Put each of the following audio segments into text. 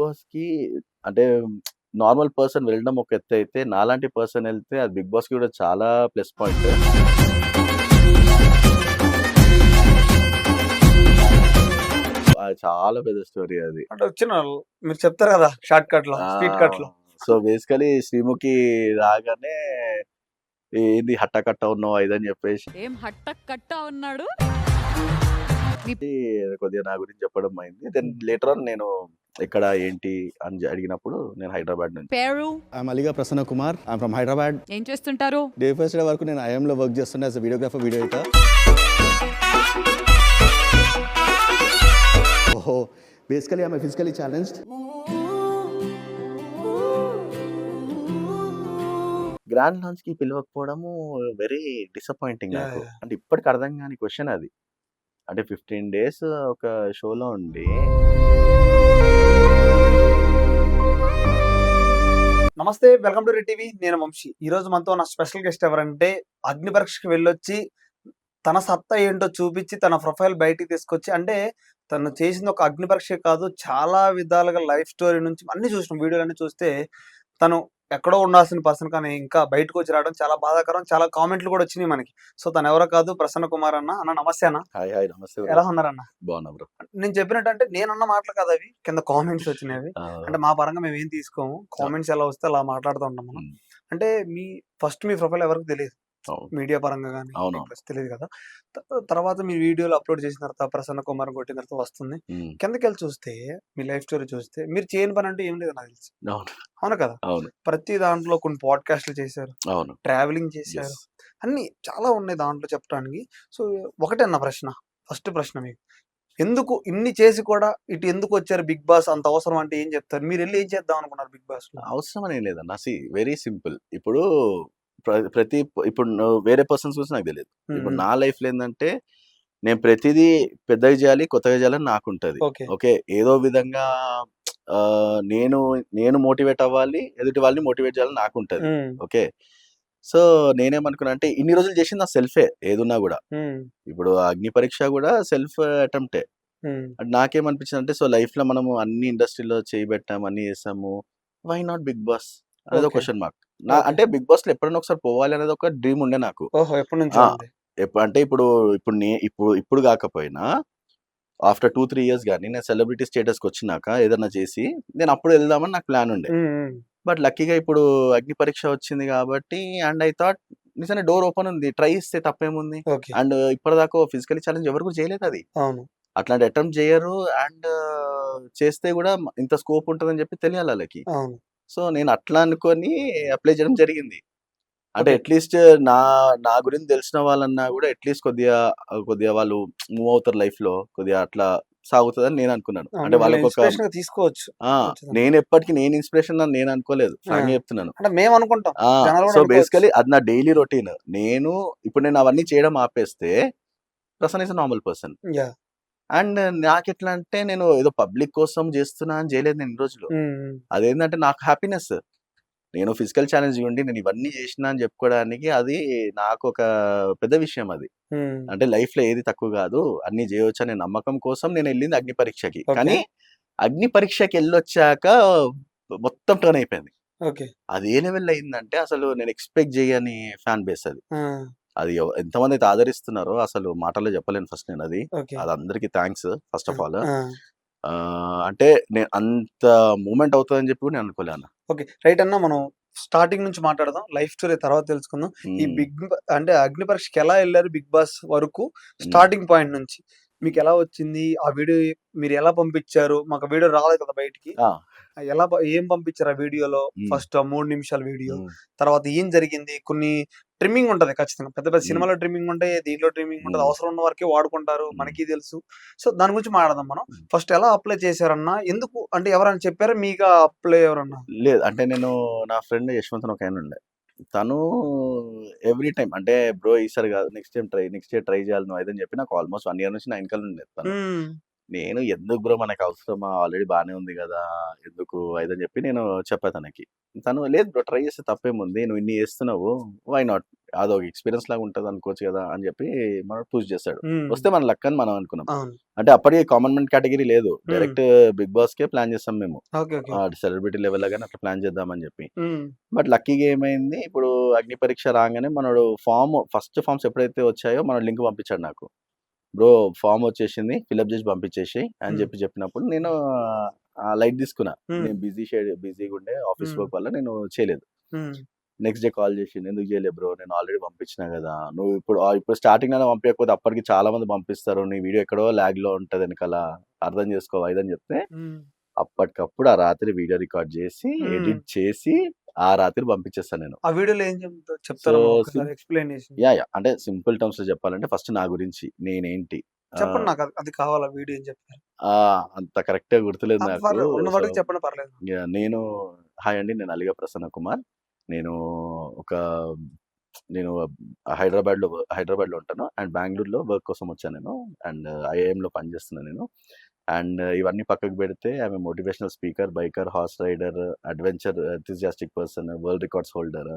బాస్‌కి అంటే normal person వెళ్ళడం ఒక ఎత్తయితే, నాలాంటి పర్సన్ ఎళ్తే అది బిగ్ బాస్‌కి కూడా చాలా ప్లస్ పాయింట్. అది చాలా పెద్ద స్టోరీ అది. అంటే వచ్చినోళ్ళు మీరు చెప్తారు కదా! షార్ట్ కట్‌లో, స్ట్రీట్ ఆ! కట్‌లో. సో, బేసికల్లీ శ్రీముఖి రాగానే ఏంది హట్టకట్ట ఉన్నావు అది అని చెప్పేసి ఏం హట్టకట్ట ఉన్నాడు. కొద్దిగా నా గురించి చెప్పడం అయింది. దెన్ లేటర్ ఆన్ నేను ఎక్కడ ఏంటి అని అడిగినప్పుడు నేను హైదరాబాద్ నుంచి. పేరు ఐఎమ్ అలీగా ప్రసన్న కుమార్. I'm from Hyderabad. ఏం చేస్తుంటారు? డే ఫస్ట్ డే వరకు నేను ఐఎంలో వర్క్ చేస్తుండే యాజ్ వీడియోగ్రాఫర్, వీడియో ఎడిటర్. ఓహో, basically I'm physically challenged. Grand లాంచ్‌కి పిలవకపోవడము వెరీ డిసప్పాయింటింగ్ నాకు. యాహ్! అంటే ఇప్పటికి అర్థం కాని క్వెషన్ అది. అంటే 15 డేస్ ఒక షోలో ఉండి నమస్తే, వెల్కమ్ టు రెడ్ టీవీ. నేను వంశీ. ఈరోజు మనతో నా స్పెషల్ గెస్ట్ ఎవరంటే అగ్ని పరీక్షకి వెళ్ళొచ్చి తన సత్తా ఏంటో చూపించి తన ప్రొఫైల్ బయటికి తీసుకొచ్చి, అంటే తను చేసింది ఒక అగ్ని పరీక్షే కాదు, చాలా విధాలుగా లైఫ్ స్టోరీ నుంచి అన్ని చూసినాం. వీడియోలన్నీ చూస్తే తను ఎక్కడో ఉండాల్సిన పర్సన్ కానీ ఇంకా బయటకు వచ్చి రావడం చాలా బాధాకరం. చాలా కామెంట్లు కూడా వచ్చినాయి మనకి. సో తను ఎవరో కాదు, ప్రసన్న కుమార్ అన్న. అన్న నమస్తే అన్న. హాయ్ హాయ్ నమస్తే బ్రో. ఎలా ఉన్నారన్న? బాగున్నా బ్రో. నేను చెప్పినట్టు అంటే నేనన్న మాటలు కాదు అవి, కింద కామెంట్స్ వచ్చినవి. ఆ, అంటే మా పరంగా మేము ఏం తీసుకోము. కామెంట్స్ ఎలా వస్తే అలా మాట్లాడుతూ ఉంటాం మనం. ఉమ్, అంటే మీ ప్రొఫైల్ ఎవరికి తెలియదు. అవును మీడియా పరంగా గానీ అవునవును. ప్లస్ తెలియదు కదా! తర్వాత మీ వీడియోలు అప్‌లోడ్ చేసిన తర్వాత ప్రసన్న కుమార్ కొట్టిన తర్వాత వస్తుంది. ఉమ్, కిందకెళ్ళి చూస్తే మీ లైఫ్ స్టోరీ చూస్తే మీరు చేయని పని అంటూ ఏం లేదు నాకు తెలిసి. అవును అవునా కదా! అవును ప్రతి దాంట్లో కొన్ని పాడ్‌కాస్ట్‌లు చేశారు. అవును. ట్రావెలింగ్ చేశారు. ఎస్. అన్నీ చాలా ఉన్నాయి దాంట్లో చెప్పడానికి. సో ఒకటే అన్న ప్రశ్న. ఫస్ట్ ప్రశ్న మీకు. ఎందుకు ఇన్ని చేసి కూడా ఇటు ఎందుకొచ్చారు బిగ్ బాస్? అంత అవసరం అంటే ఏం చెప్తారు? మీరెళ్లి ఏం చేద్దాం అనుకున్నారు బిగ్ బాస్‌లో? అవసరం అని ఏం లేదన్న. Very simple. ఇప్పుడు ప్రతి ఇప్పుడు వేరే పర్సన్స్ గురించి నాకు తెలియదు. ఇప్పుడు నా లైఫ్‌లో ఏందంటే నేను ప్రతిదీ పెద్దగా చేయాలి, కొత్తగా చేయాలని నాకుంటది. ఓకే. ఓకే. ఏదో విధంగా నేను నేను మోటివేట్ అవ్వాలి, ఎదుటి వాళ్ళని మోటివేట్ చేయాలని నాకుంటది. హ్మ్. ఓకే. సో, నేనేమనుకున్నా అంటే ఇన్ని రోజులు చేసింది నా సెల్ఫే ఏదున్నా గూడా. హ్మ్. ఇప్పుడు అగ్ని పరీక్ష గూడా సెల్ఫ్ అటెంప్టే. హ్మ్. నాకేమనిపించిందంటే సో, లైఫ్‌లో మనము అన్ని ఇండస్ట్రీలో చేయి పెట్టాము, అన్నీ చేసాము. Why not Bigg Boss? అనేది ఒక ఓకే. Question mark. ఓకే. అంటే బిగ్ బాస్‌లో ఎప్పుడైనా ఒకసారి పోవాలి అనేది ఒక డ్రీమ్ ఉండే నాకు. ఓహో! ఎప్పటినుంచో ఆ! ఉంది. అంటే ఇప్పుడు ఇప్పుడు ఇప్పుడు గాకపోయినా ఆఫ్టర్ 2, 3 ఇయర్స్ గాని నేను సెలబ్రిటీ స్టేటస్‌కొచ్చినాక ఏదన్నా చేసి నేను అప్పుడు వెళ్దామని నాకు ప్లాన్ ఉండే. హ్మ్. హ్మ్. బట్ లక్కీగా ఇప్పుడు అగ్ని పరీక్ష వచ్చింది కాబట్టి అండ్ ఐ థాట్ నిజంగానే డోర్ ఓపెన్ ఉంది. ట్రై చేస్తే తప్పేముంది? ఓకే. అండ్ ఇప్పటిదాకా ఫిజికల్లీ ఛాలెంజ్ ఎవరు కూడా చేయలేదది. అవును. అట్లాంటి అటెంప్ట్ చేయరు. అండ్ చేస్తే గూడా ఇంత స్కోప్ ఉంటదని చెప్పి తెలియాలి ఆళ్ళకి. అవును. సో, నేను అట్లా అనుకోని అప్లై చేయడం జరిగింది. అంటే ఓకే. అట్‌లీస్ట్ నా నా గురించి తెలిసిన వాళ్ళన్నా గూడా అట్‌లీస్ట్ కొద్దిగా వాళ్ళు మూవ్ అవుతారు లైఫ్‌లో. కొద్దిగా అట్లా సాగుతదని నేను అనుకున్నాను. ఆ! అంటే మిమ్మల్ని వాళ్ళకొక ఇన్‌స్పిరేషన్‌గా తీసుకోవచ్చు. ఆ! ఖచ్చితంగా. నేనెప్పటికి నేను ఇన్‌స్పిరేషన్ అని నేను అనుకోలేదు. ఆ! ఫ్రాంక్‌గా చెప్తున్నాను. అంటే మేమనుకుంటాం. ఆ! జనాలు సో, గూడా అనుకోవచ్చు. బేసికల్లీ అది నా డైలీ రొటీన్. ఇప్పుడు నేను అవన్నీ చేయడం ఆపేస్తే Prasanna is a normal person. Yeah! And నాకెట్లా అంటే నేను ఏదో పబ్లిక్ కోసం చేస్తున్నా అని చేయలేదు నేను ఇన్ని రోజులు. హ్మ్. హ్మ్. అదేంటంటే నాకు హ్యాపీనెస్. నేను ఫిజికల్ ఛాలెంజ్ ఉండి నేను ఇవన్నీ చేసినా అని చెప్పుకోవడానికి అది నాకొక పెద్ద విషయం అది. హ్మ్. అంటే లైఫ్‌లో ఏది తక్కువ కాదు. అన్నీ చేయొచ్చు అనే నమ్మకం కోసం నేనెళ్ళింది అగ్ని పరీక్షకి. ఓకే. కానీ అగ్ని పరీక్షకెళ్ళొచ్చాక మొత్తం టర్న్ అయిపోయింది. ఓకే. అది ఏ లెవెల్‌లో అయిందంటే అసలు నేను ఎక్స్‌పెక్ట్ చేయని ఫ్యాన్ బేస్ అది. ఆ! అది ఎంతమందైతే ఆదరిస్తున్నారో అసలు మాటల్లో చెప్పలేను ఫస్ట్ నేనది. ఓకే. అది అందరికి థాంక్స్ ఫస్ట్ ఆ! Of all. ఆ! అంటే నేను అంత మూవ్‌మెంట్ అవుతదని చెప్పి కూడా నేను అనుకోలే అన్న. ఓకే. రైట్ అన్న, మనం స్టార్టింగ్ నుంచి మాట్లాడదాం. లైఫ్ స్టోరీ తర్వాత తెలుసుకుందాం. ఈ హ్మ్. అంటే అగ్ని పరీక్షకి ఎలా ఎళ్లారు బిగ్ బాస్ వరకు? హ్మ్. స్టార్టింగ్ పాయింట్ నుంచి. మీకెలా వచ్చింది? ఆ వీడియో మీరు ఎలా పంపించారు? మాకు వీడియో రాలేదు కదా బయటికి. ఆ! ఏం పంపించారు ఆ వీడియోలో? హ్మ్. ఫస్ట్ ఆ 3 నిమిషాల వీడియో. హ్మ్. తర్వాత ఏం జరిగింది? కొన్ని ట్రిమ్మింగ్ ఉంటది ఖచ్చితంగా. పెద్ద పెద్ద హ్మ్. సినిమాలో ట్రిమ్మింగ్ ఉంటాయి. దీంట్లో ట్రిమ్మింగ్ ఉంటది. హ్మ్. అవసరం ఉన్న వరకే వాడుకుంటారు. హ్మ్. మనకి తెలుసు. సో దాని గురించి మాట్లాడదాం మనం. హ్మ్. ఫస్ట్ ఎలా అప్లై చేశారన్న? ఎందుకు అంటే ఎవరైనా చెప్పారా? మీకా అప్లై ఎవరన్నా? లేదు. అంటే నా ఫ్రెండ్ యశ్వంత్ అని ఒకాయనుండే. తను ఎవ్రీ టైమ్ అంటే బ్రో ఈసారి కాదు నెక్స్ట్ ఇయర్ ట్రై చేయాలి నువ్వు అది అని చెప్పి నాకు ఆల్‌మోస్ట్ 1 ఇయర్ నుంచి నా ఎనకాల ఉండేది తను. హ్మ్. నేను ఎందుకు బ్రో మనకు అవసరమా? ఆల్రెడీ బానే ఉంది గదా! ఎందుకు అదని జెప్పి నేను చెప్పా తనకి. తను లేదు బ్రో ట్రై చేస్తే తప్పేముంది. నువ్వు ఇన్ని చేస్తున్నావు. Why not? అదొక ఎక్స్‌పీరియన్స్ లాగా ఉంటది అనుకోవచ్చు గదా! అని జెప్పి మనోడు పుష్ చేసాడు. హ్మ్. వస్తే మన లక్ అని మనం అనుకున్నాం. అవును. అంటే అప్పటికి కామన్ మ్యాన్ కేటగరీ లేదు. హ్మ్. డైరెక్ట్ బిగ్ బాస్‌కే ప్లాన్ చేసాం మేము. ఓకే. ఓకే. సెలబ్రిటీ లెవెల్‌లో గాని అట్లా ప్లాన్ చేద్దామని జెప్పి. హ్మ్. బట్ లక్కీగా ఏమైంది, ఇప్పుడు అగ్ని పరీక్ష రాంగానే మనోడు ఫస్ట్ ఫార్మ్స్ ఎప్పుడైతే వచ్చాయో మనోడు లింక్ పంపించాడు నాకు. బ్రో ఫార్మ్ వచ్చేసింది. ఫిలప్ చేసి పంపించేసేయి అని హ్మ్. చెప్పినప్పుడు నేను లైట్ తీసుకున్నా. హ్మ్. నేను బిజీగుండే ఆఫీస్ హ్మ్. వర్క్ వల్ల నేను చేయలేదు. హ్మ్. నెక్స్ట్ డే కాల్ చేసిండు. "ఎందుకు చేయలేదు బ్రో? నేను ఆల్రెడీ పంపించినా గదా! నువ్వు ఇప్పుడు స్టార్టింగ్‌లోనే పంపియకపోతే అప్పటికి చాలా మంది పంపిస్తారు. నీ వీడియో ఎక్కడో లాగ్‌లో ఉంటది ఎనకాల. అర్థం చేసుకో" అదని చెప్తే హ్మ్. అప్పటికప్పుడు ఆ రాత్రి వీడియో రికార్డ్ చేసి, హ్మ్. ఎడిట్ చేసి ఆ రాత్రి పంపించేసా నేను. ఆ వీడియోలో ఏం సో, చెప్తారా మాకు సిం ఒకసారి ఎక్స్‌ప్లనేషన్? యాహ్! అంటే సింపుల్ టర్మ్స్‌లో చెప్పాలంటే ఫస్ట్ నా గురించి నేనేంటి? చెప్పండి ఆహ్, నాకు అది కావాలి ఆ వీడియో ఏం చెప్తారు? అంత కరెక్ట్‌గా గుర్తులేదు నాకు. పర్లేదు ఉన్న సో, మటుకు చెప్పండి పర్లేదు. యాహ్! హాయ్ అండి. నేను అలిగా ప్రసన్న కుమార్. నేను ఒక నేను హైదరాబాద్‌లో ఉంటాను. అండ్ బెంగుళూరులో వర్క్ కోసం వచ్చాను నేను. అండ్ ఐఐఎంలో పనిచేస్తున్నా నేను. అండ్ ఇవన్నీ పక్కకు పెడితే I'm a motivational speaker, biker, horse rider, adventure enthusiastic person, world records holder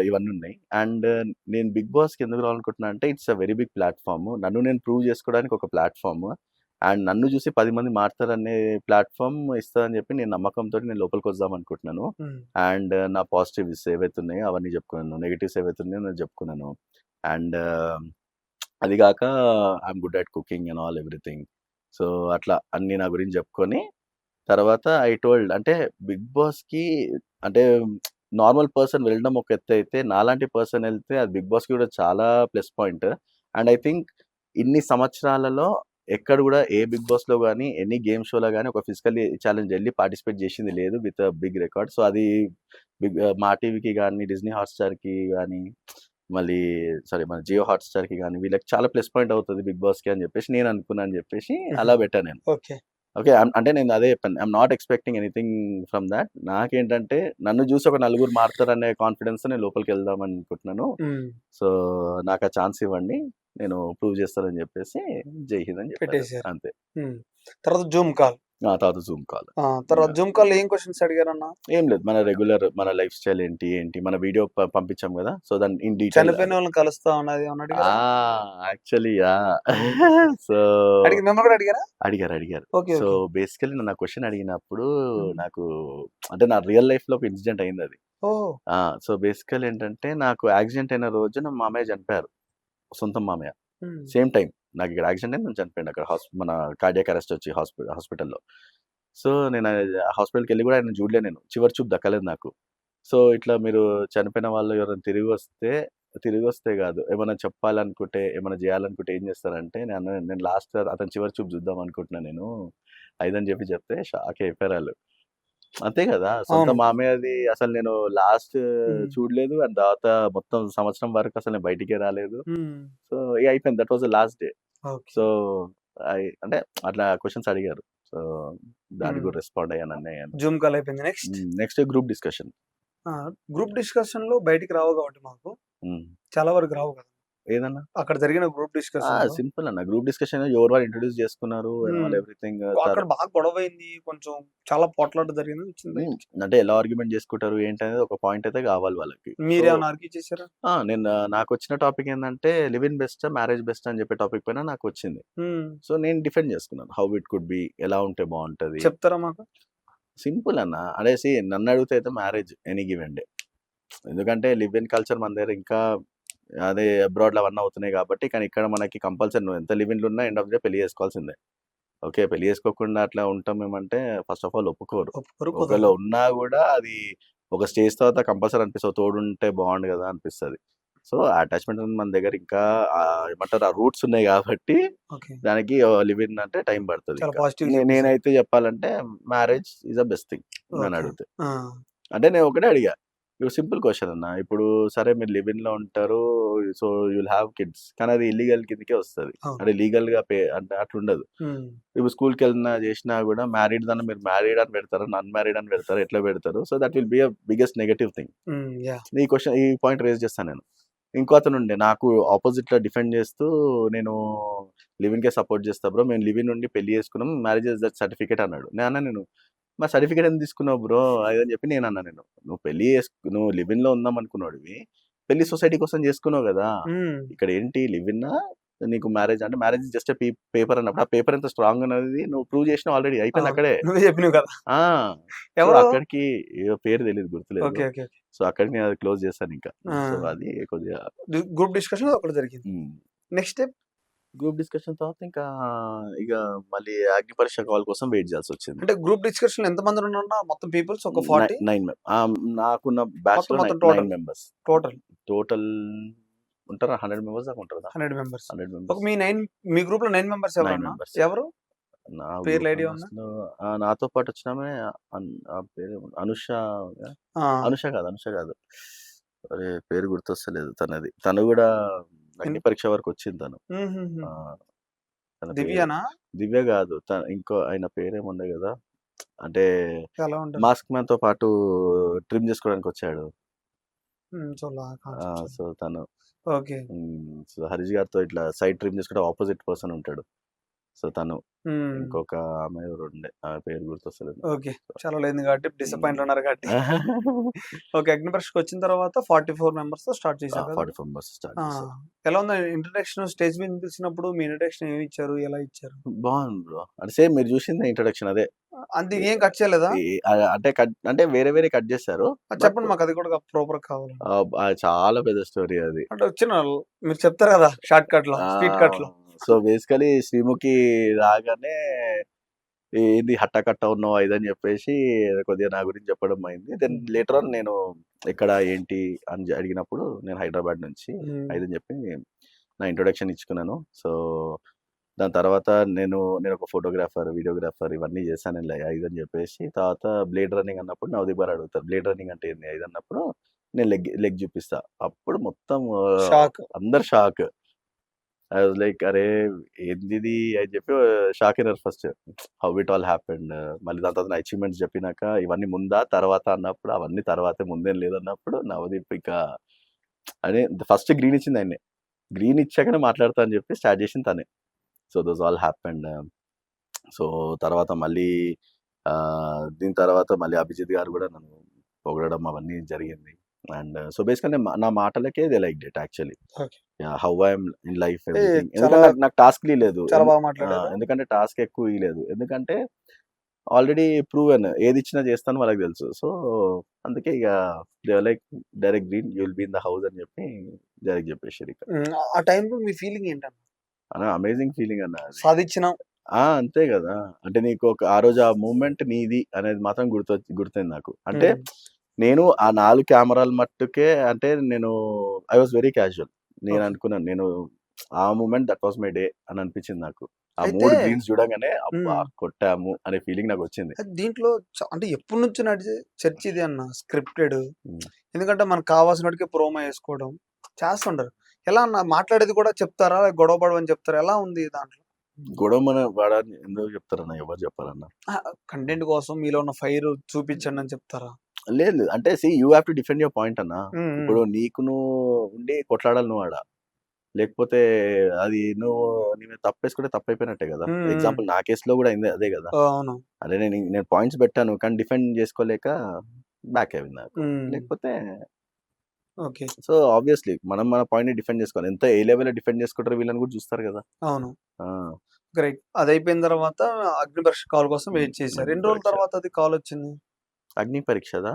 ఇవన్నీ ఉన్నాయి. అండ్ నేను 'బిగ్ బాస్‌కి' ఎందుకు రావాలనుకుంటున్నా అంటే it's a very big platform. నన్ను నేను ప్రూవ్ చేసుకోవడానికి ఒక ప్లాట్‌ఫార్మ్. అండ్ నన్ను చూసి 10 మంది మారుతారనే ప్లాట్‌ఫార్మ్ ఇస్తదని చెప్పి నేను నమ్మకంతోటి నేను లోపలికొద్దాం అనుకుంటున్నాను. హ్మ్. అండ్ నా పాజిటివ్స్ ఏవైతే ఉన్నాయో అవన్నీ చెప్పుకున్నాను. నెగెటివ్స్ ఏవైతే ఉన్నాయో నేను చెప్పుకున్నాను. అండ్ అది గాక I'm good at cooking and all everything. So, అట్లా అన్నీ నా గురించి చెప్పుకొని తర్వాత ఐ టోల్డ్ అంటే 'బిగ్ బాస్‌కి' అంటే నార్మల్ పర్సన్ వెళ్ళడం ఒక ఎత్తయితే, నాలాంటి పర్సన్ ఎళ్తే అది 'బిగ్ బాస్‌కి' కూడా చాలా plus point. And I think ఇన్ని సంవత్సరాలలో ఎక్కడ కూడా ఏ 'బిగ్ బాస్‌లో' గాని, ఎనీ గేమ్ షోలో గాని ఒక ఫిజికల్లీ ఛాలెంజ్ ఎళ్లి పార్టిసిపేట్ చేసింది లేదు విత్ బిగ్ రికార్డ్. సో, అది మా టీవీకి గాని, డిజ్నీ హాట్‌స్టార్‌కి గాని, మళ్ళీ మన జియో హాట్‌స్టార్‌కి గాని వీళ్ళకి చాలా ప్లస్ పాయింట్ అవుతది 'బిగ్ బాస్‌కి' అని చెప్పేసి నేను అనుకున్నా అని చెప్పేసి హుహు. అలా పెట్టా నేను. ఓకే. ఓకే. అంటే నేను అదే చెప్పాను. I'm not expecting anything from that. నాకేంటంటే నన్ను చూసి ఒక నలుగురు మారుతారనే కాన్ఫిడెన్స్‌తో నేను లోపలికెళ్దాం అనుకుంటున్నాను. హ్మ్. సో, నాకా ఛాన్స్ ఇవ్వండి. నేను ప్రూవ్ చేస్తానని చెప్పేసి జై హింద్ అని చెప్పాను. పెట్టేసారు. అంతే. హ్మ్. తర్వాత జూమ్ కాల్. తర్వాత జూమ్ కాల్. తర్వాత యాహ్! జూమ్ కాల్‌లో ఏం క్వెషన్స్ అడిగారన్న? ఏం లేదు. మన లైఫ్ స్టైల్ ఏంటి? మన వీడియో పంపించాం గదా! సో, దాన్ని ఇన్ డీటెయిల్ చనిపోయిన వాళ్ళని కలుస్తా ఉన్నది ఏమన్నా ఆ! అడిగారా? Actually yeah! సో, మిమ్మల్ని కూడా అడిగారా? అడిగారు. ఓకే. So, okay. బేసికల్లీ నన్ను ఆ క్వెషన్ అడిగినప్పుడు హ్మ్. నాకు అంటే నా రియల్ లైఫ్‌లో ఒక ఇన్సిడెంట్ అయిందది. ఓహ్! ఆ! సో, బేసికల్లీ ఏంటంటే నాకు యాక్సిడెంట్ అయిన రోజున మా మామయ్య చనిపోయారు. సొంత మామయ్య. హ్మ్. సేమ్ టైమ్ నాకిక్కడ యాక్సిడెంట్ అయింది. తను చనిపోయిండు అక్కడ మన కార్డియాక్ అరెస్ట్ వచ్చి హాస్పిటల్‌లో. సో, నేను హాస్పిటల్‌కెళ్ళి గూడా ఆయనను చూడలే నేను. చివరి చూపు దక్కలేదు నాకు. సో, ఇట్లా మీరు చనిపోయిన వాళ్ళు ఎవరైనా తిరిగొస్తే గాదు. ఏమన్నా చెప్పాలనుకుంటే, ఏమన్నా జేయాలనుకుంటే ఏం జేస్తారంటే, నేను లాస్ట్ అతని చివరి చూపు జూద్దాం అనుకుంటున్నా నేను. అదని జెప్పి చెప్తే షాక్ అయిపోయారాళ్ళు. అంతే గదా! సొంత అవును. మామయ్యది అసలు నేను లాస్ట్ హ్మ్. చూడలేదు. అండ్ తర్వాత మొత్తం సంవత్సరం వరకు అసలు నేను బయటికే రాలేదు. హ్మ్. సో, ఇగ అయిపోయింది. That was the last day. Okay. So, అంటే అట్లా క్వెషన్స్ అడిగారు. సో, దానికి హ్మ్. గూడా రెస్పాండ్ అయ్యాను. జూమ్ కాల్ అయిపోయింది. Next next group discussion. ఆ! గ్రూప్ డిస్కషన్‌లో బయటికి రావు కాబట్టి మాకు. హ్మ్. చాలా వరకు రావు కదా! ఏదన్నా? అక్కడ జరిగిన గ్రూప్ డిస్కషన్‌లో సింపుల్ అన్న. గ్రూప్ డిస్కషన్ ఎవరు వాళ్ళు ఇంట్రొడ్యూస్ చేసుకున్నారు అండ్ హ్మ్. All everything. అక్కడ బాగా గొడవయింది. కొంచెం చాలా పోట్లాట జరిగిందని వచ్చింది హ్మ్. బయటికి. అంటే ఎలా ఆర్గ్యుమెంట్ చేసుకుంటారు ఏంటనేది ఒక పాయింట్ అయితే కావాలి వాళ్ళకి. సో, మీరేమన్నా ఆర్గ్యూ చేసారా? నాకొచ్చిన టాపిక్ ఏందంటే లివ్ ఇన్ బెస్టా? మ్యారేజ్ బెస్టా? అని చెప్పే టాపిక్ పైన నాకొచ్చింది. హ్మ్. సో, నేను డిఫెండ్ చేసుకున్నాను. హౌ ఇట్ కుడ్ బి ఎలా ఉంటే బావుంటది. చెప్తారా మాకు? సింపుల్ అన్న. అదే నన్నడిగితే అయితే మ్యారేజ్ ఎనీ గివెన్ డే. ఎందుకంటే లివ్ ఇన్ కల్చర్ మన దగ్గర ఇంకా అదే అబ్రాడ్‌లో అవన్నీ అవుతున్నాయి కాబట్టి, కానీ ఇక్కడ మనకి కంపల్సరీ నువ్వు ఎంత లివ్ ఇన్‌లో ఉన్నా ఎండ్ ఆఫ్ ది డే పెళ్లి చేసుకోవాల్సిందే. ఓకే. పెళ్లి చేసుకోకుండా అట్లా ఉంటాం మేమంటే ఫస్ట్ ఆఫ్ ఆల్ ఒప్పుకోరు. ఒప్పుకోరు, ఒకవేళ కుదరదు. ఉన్నా గూడా అది ఒక స్టేజ్ తర్వాత కంపల్సరీ అనిపిస్తది. తోడుంటే బావుండు గదా! అనిపిస్తది. సో, అటాచ్‌మెంట్ అనేది మన దగ్గర ఇంకా ఏమంటారు ఆ రూట్స్ ఉన్నాయి గాబట్టి ఓకే. దానికి లివ్ ఇన్ అంటే టైం చాలా పడతదింకా. పాజిటివ్‌గా చెప్పేసారు. నేనైతే చెప్పాలంటే marriage is the best thing okay. నన్నడిగితే. ఆ! అంటే నేను ఒకటే అడిగా. ఇప్పుడు సింపుల్ క్వెషన్ అన్న. ఇప్పుడు సరే మీరు లివ్ ఇన్‌లో ఉంటారు. So, you will have kids. కానీ అది ఇల్లీగల్ కిందకే వస్తది. అవును. అంటే లీగల్‌గా అంటే అట్లుండదు. హ్మ్. ఇప్పుడు స్కూల్‌కెళ్ళినా చేసినా గూడా మీరు మ్యారీడ్ అని పెడతారా? అన్‌మ్యారీడ్ అని పెడతారా? ఎట్లా పెడతారు? So, that will be biggest negative thing. హ్మ్. యాహ్! ఈ పాయింట్ రైజ్ చేస్తాను నేను. ఇంకో అతను ఉండే నాకు ఆపోజిట్ లో డిఫెండ్ చేస్తూ, నేను లివిన్ కే సపోర్ట్ చేస్తా బ్రో, మేము లివిన్ నుండి పెళ్లి చేసుకున్నాం, మ్యారేజ్ సర్టిఫికేట్ అన్నాడు. నేను మా సర్టిఫికేట్ ఎందుకు తీసుకున్నావు బ్రో అది అని చెప్పి నేను అన్నా. నువ్వు పెళ్లి నువ్వు లివిన్ లో ఉందాం అనుకున్నాడువి, పెళ్లి సొసైటీ కోసం చేసుకున్నావు కదా, ఉమ్. ఇక్కడ ఏంటి లివిన్ నీకు మ్యారేజ్ అంటే మ్యారేజ్ జస్ట్ పేపర్ అన్నప్పుడు ఆ పేపర్ ఎంత స్ట్రాంగ్ అనేది నువ్వు ప్రూవ్ చేసినావు ఆల్రెడీ, అయిపోయింది అవును. అక్కడే. నువ్వే చెప్పినావు కదా. ఆ సో ఎవరు? అక్కడికి ఏదో పేరు తెలియదు, గుర్తులేదు. Okay okay okay. సో అక్కడికి నేను అది క్లోజ్ చేశాను ఇంకా. ఆ. సో అది కొద్దిగా గ్రూప్ డిస్కషన్ ఒకటి జరిగింది. నెక్స్ట్ స్టెప్ గ్రూప్ డిస్కషన్ తర్వాత ఇంకా ఇక మళ్ళీ అగ్ని పరీక్ష కాల్ కోసం వెయిట్ చేయాల్సి వచ్చింది. అంటే గ్రూప్ డిస్కషన్ ఎంత మంది ఉన్నారు మొత్తం పీపుల్స్? ఒక 40 నాకున్న బ్యాచ్ లో మొత్తం total? 9 మెంబర్స్ టోటల్ టోటల్ ఉంటారా, 100 మెంబర్స్ దాకా ఉంటారా? 100 మెంబర్స్. 100 ఒక మెంబర్స్. మీ గ్రూప్ లో 9 మెంబర్స్ 9 ఎవరన్నా? members. ఎవరు నా పేర్లు group ఐడియా members ఉందా? లో, నాతో పాటు వచ్చినామే ఆ పేరు అనుష. ఆ, అనుష కాదు, అరే పేరు గుర్తొస్తలేదు తనది. తను కూడా అగ్ని పరీక్ష వరకు వచ్చింది తను. ఉమ్, ఉమ్, ఉమ్. ఆ, తన పేరు దివ్యానా? దివ్య కాదు, ఇంకో ఆయన పేరేముండే కదా, అంటే ఎలా ఉంటుంది? మాస్క్ మ్యాన్ తో పాటు ట్రిమ్ చేసుకోవడానికి వచ్చాడు. సో తను ఓకే. సో హరీష్ గారితో ఇట్లా సైడ్ ట్రిమ్ చేసుకుంటే ఆపోజిట్ పర్సన్ ఉంటాడు. సో తను ఇంకొక ఆమె ఎవరు ఉండే, ఆమె పేరు గుర్తొస్తలేదు. ఓకే. చాలా లేదు కాబట్టి డిసప్పాయింట్ ఉన్నారు కాబట్టి. ఓకే. అగ్ని పరీక్షకు వచ్చిన తర్వాత 44 మెంబర్స్ తో స్టార్ట్ చేశారు కదా? 44 మెంబర్స్ స్టార్ట్ చేశారు. ఎలా ఉంది ఇంట్రడక్షన్? స్టేజ్ మీద పిలిచినప్పుడు మీ ఇంట్రడక్షన్ ఏమి ఇచ్చారు, ఎలా ఇచ్చారు? బాగుంది బ్రో, అంటే సేమ్ మీరు చూసింది ఇంట్రొడక్షన్ అదే. అంతే, ఏం కట్ చేయలేదా? అంటే వేరే వేరే కట్ చేశారు. చెప్పండి, మాకు అది కూడా ప్రాపర్ కావాలి. చాలా పెద్ద స్టోరీ అది. అంటే వచ్చిన మీరు చెప్తారు కదా షార్ట్ కట్ లో, స్పీడ్ కట్ లో. సో బేసికలీ శ్రీముఖి రాగానే ఏంది హట్టకట్ట ఉన్నావు ఇదని చెప్పేసి కొద్దిగా నా గురించి చెప్పడం అయింది. దెన్ లేటర్ ఆన్ నేను ఎక్కడ ఏంటి అని అడిగినప్పుడు నేను హైదరాబాద్ నుంచి ఇదని చెప్పి నా ఇంట్రొడక్షన్ ఇచ్చుకున్నాను. సో దాని తర్వాత నేను ఒక ఫోటోగ్రాఫర్, వీడియోగ్రాఫర్ ఇవన్నీ చేశాను ఇదని చెప్పేసి. తర్వాత బ్లేడ్ రన్నింగ్ అన్నప్పుడు నవదీప్ గారు అడుగుతారు, బ్లేడ్ రన్నింగ్ అంటే ఏంది ఇది అన్నప్పుడు నేను లెగ్ చూపిస్తా. అప్పుడు మొత్తం షాక్, అందరు షాక్. ఐ వాజ్ లైక్ అరే ఏంది అని చెప్పి షాక్ అయినారు first, how it all happened. మళ్ళీ దాని తర్వాత నా అచీవ్మెంట్స్ చెప్పినాక ఇవన్నీ ముందా తర్వాత అన్నప్పుడు అవన్నీ తర్వాతే, ముందేం లేదన్నప్పుడు నవదీప్ ఇంకా అదే ఫస్ట్ గ్రీన్ ఇచ్చింది ఆయన్ని, గ్రీన్ ఇచ్చాకనే మాట్లాడతా అని చెప్పి స్టార్ట్ చేసింది తనే. So those all happened. So తర్వాత మళ్ళీ దీని తర్వాత మళ్ళీ అభిజిత్ గారు కూడా నన్ను పొగడడం అవన్నీ జరిగింది. అండ్ సో బేసికల్లీ నా మాటలకే they like it actually. Okay. How I'm in life, చాలా- ఎందుకంటే నాకు టాస్క్ లేదు. చాలా బాగా మాట్లాడారు. ఎందుకంటే టాస్క్ ఎక్కువ ఇవ్వలేదు, ఎందుకంటే ఆల్రెడీ ప్రూవెన్ ఏది ఇచ్చినా చేస్తాను వాళ్ళకి తెలుసు. సో అందుకే ఇక they like direct green you will be in the house అని చెప్పి డైరెక్ట్ చెప్పేసారు. ఇక ఆ టైంలో మీ ఫీలింగ్ ఏంటన్నా? అమేజింగ్ ఫీలింగ్ అన్న అది. సాధించినాం. అంతే కదా, అంటే నీకు ఆ రోజు ఆ మూమెంట్ నీది అనేది మాత్రం గుర్తుంది నాకు. అంటే నేను ఆ 4 కెమెరాల మట్టుకే, అంటే నేను ఐ వాజ్ వెరీ క్యాజువల్. నేను Okay. అనుకున్నాను, నేను ఆ moment that was my day అని అనిపించింది నాకు. ఆ అయితే- 3 గ్రీన్స్ చూడగానే అబ్బా మ్మ్. కొట్టాము అనే ఫీలింగ్ నాకు వచ్చింది. దీంట్లో అంటే ఎప్పటి నుంచి నడిచే చర్చ ఇది అన్న, స్క్రిప్టెడ్. మ్మ్. ఎందుకంటే మనకు కావాల్సినట్టుగా ప్రోమో వేసుకోవడం చేస్తుంటారు. ఎలా అన్న మాట్లాడేది కూడా చెప్తారా, గొడవ పడవని చెప్తారా, ఎలా ఉంది దాంట్లో? గొడవ మన వాడని ఎందుకు చెప్తారన్న, ఎవరు చెప్పారన్న? కంటెంట్ కోసం మీలో ఉన్న ఫైర్ చూపించండి అని చెప్తారా? లేదు, అంటే see you have to defend your point అన్న. మ్మ్. ఇప్పుడు నీకు నువ్వు ఉండి కొట్లాడాలి నువ్వు ఆడ, లేకపోతే అది నువ్వు నీ మీద తప్పేసుకుంటే తప్పైపోయినట్టే కదా. మ్మ్. ఎగ్జాంపుల్ నా కేసులో కూడా అయింది అదే కదా. అవును. అదే నేను పాయింట్స్ పెట్టాను కానీ డిఫెండ్ చేసుకోలేక బ్యాక్ అయింది నాకు. లేకపోతే ఓకే. సో ఆబ్వియస్లీ మనం మన పాయింట్ ని డిఫెండ్ చేసుకోవాలి. ఎంత ఏ లెవెల్ డిఫెండ్ చేసుకుంటారో వీళ్ళని కూడా చూస్తారు కదా. అవును. ఆ, గ్రేట్. అది అయిపోయిన తర్వాత అగ్ని పరీక్ష కాల్ కోసం వెయిట్ చేశారు. అగ్ని 2 రోజుల పరీక్ష. తర్వాత అది కాల్ వచ్చింది. అగ్ని పరీక్షదా,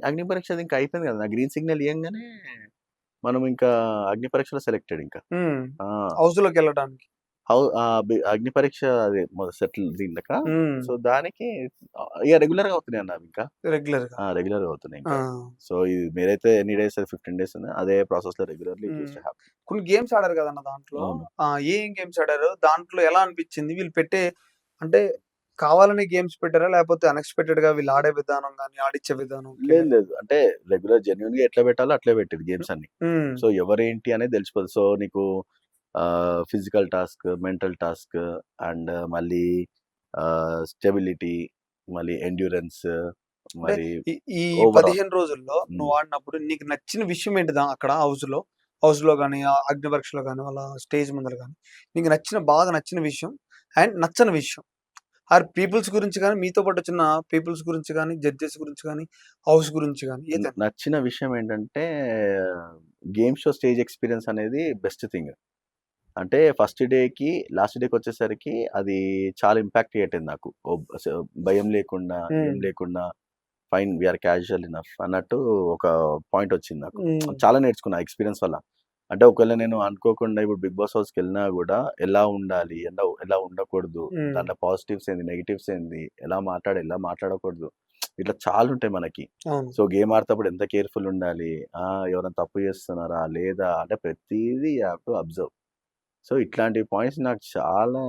అగ్ని పరీక్ష ఇంకా అయిపోయింది కదా. గ్రీన్ సిగ్నల్ ఇవ్వగానే మనం ఇంకా అగ్ని పరీక్షలో సెలెక్టెడ్ ఇంకా. హౌస్ లోకి వెళ్ళడానికి. అగ్ని పరీక్ష అదే సెటిల్ దీనిక. సో దానికి ఇక రెగ్యులర్ గా అవుతున్నాయి అన్న ఇంకా. రెగ్యులర్ గా. రెగ్యులర్ గా అవుతున్నాయి ఇంకా. సో ఇది మీరైతే ఎన్ని డేస్ 15 డేస్ ఉంది అదే ప్రాసెస్ లో రెగ్యులర్లీ కొన్ని గేమ్స్ ఆడారు కదన్న దాంట్లో. అవును. ఏం గేమ్స్ ఆడారు దాంట్లో, ఎలా అనిపించింది? వీళ్ళు పెట్టే అంటే కావాలని గేమ్స్ పెట్టారా, లేకపోతే అన్ఎక్స్పెక్టెడ్ గా వీళ్ళు ఆడే విధానం కానీ ఆడిచ్చే విధానం? లేదు అంటే రెగ్యులర్ జెన్యున్ గా ఎట్లా పెట్టాలో అట్లే పెట్టేది గేమ్స్ అన్ని. సో ఎవరేంటి అనేది తెలిసిపోతుంది. సో నీకు physical task, mental task, and మళ్ళీ స్టెబిలిటీ, మళ్ళీ ఎండ్యూరెన్స్, మరి ఈ overall. 15 రోజుల్లో నువ్వు ఆడినప్పుడు నీకు నచ్చిన విషయం ఏంటిదా అక్కడ హౌస్ లో? హౌస్‌లో గాని, అగ్ని పరీక్షలో గాని, వాళ్ళ స్టేజ్ ముందర గాని, నీకు బాగా నచ్చిన విషయం అండ్ నచ్చని విషయం? పీపుల్స్ గురించి గాని, మీతో పాటు వచ్చిన పీపుల్స్ గురించి గాని, జడ్జెస్ గురించి గాని, హౌస్ గురించి గాని ఏదైనా? నచ్చిన విషయం ఏంటంటే గేమ్ షో స్టేజ్ ఎక్స్పీరియన్స్ అనేది బెస్ట్ థింగ్. అంటే ఫస్ట్ డేకి లాస్ట్ డేకి వచ్చేసరికి అది చాలా ఇంపాక్ట్ క్రియేట్ అయింది నాకు. భయం లేకుండా ఏం లేకుండా ఫైన్ వీఆర్ క్యాజువల్ ఇనఫ్ అన్నట్టు ఒక పాయింట్ వచ్చింది నాకు. చాలా నేర్చుకున్నా ఎక్స్పీరియన్స్ వల్ల. అంటే ఒకవేళ నేను అనుకోకుండా ఇప్పుడు బిగ్ బాస్ హౌస్కి వెళ్ళినా కూడా ఎలా ఉండాలి, ఎలా ఉండకూడదు, దాంట్లో పాజిటివ్స్ ఏంది, నెగిటివ్స్ ఏంది, ఎలా మాట్లాడకూడదు, ఇట్లా చాలా ఉంటాయి మనకి. సో గేమ్ ఆడేటప్పుడు ఎంత కేర్ఫుల్ ఉండాలి, ఎవరైనా తప్పు చేస్తున్నారా లేదా అంటే ప్రతిదీ you have to observe. So ఇట్లాంటి పాయింట్స్ నాకు చాలా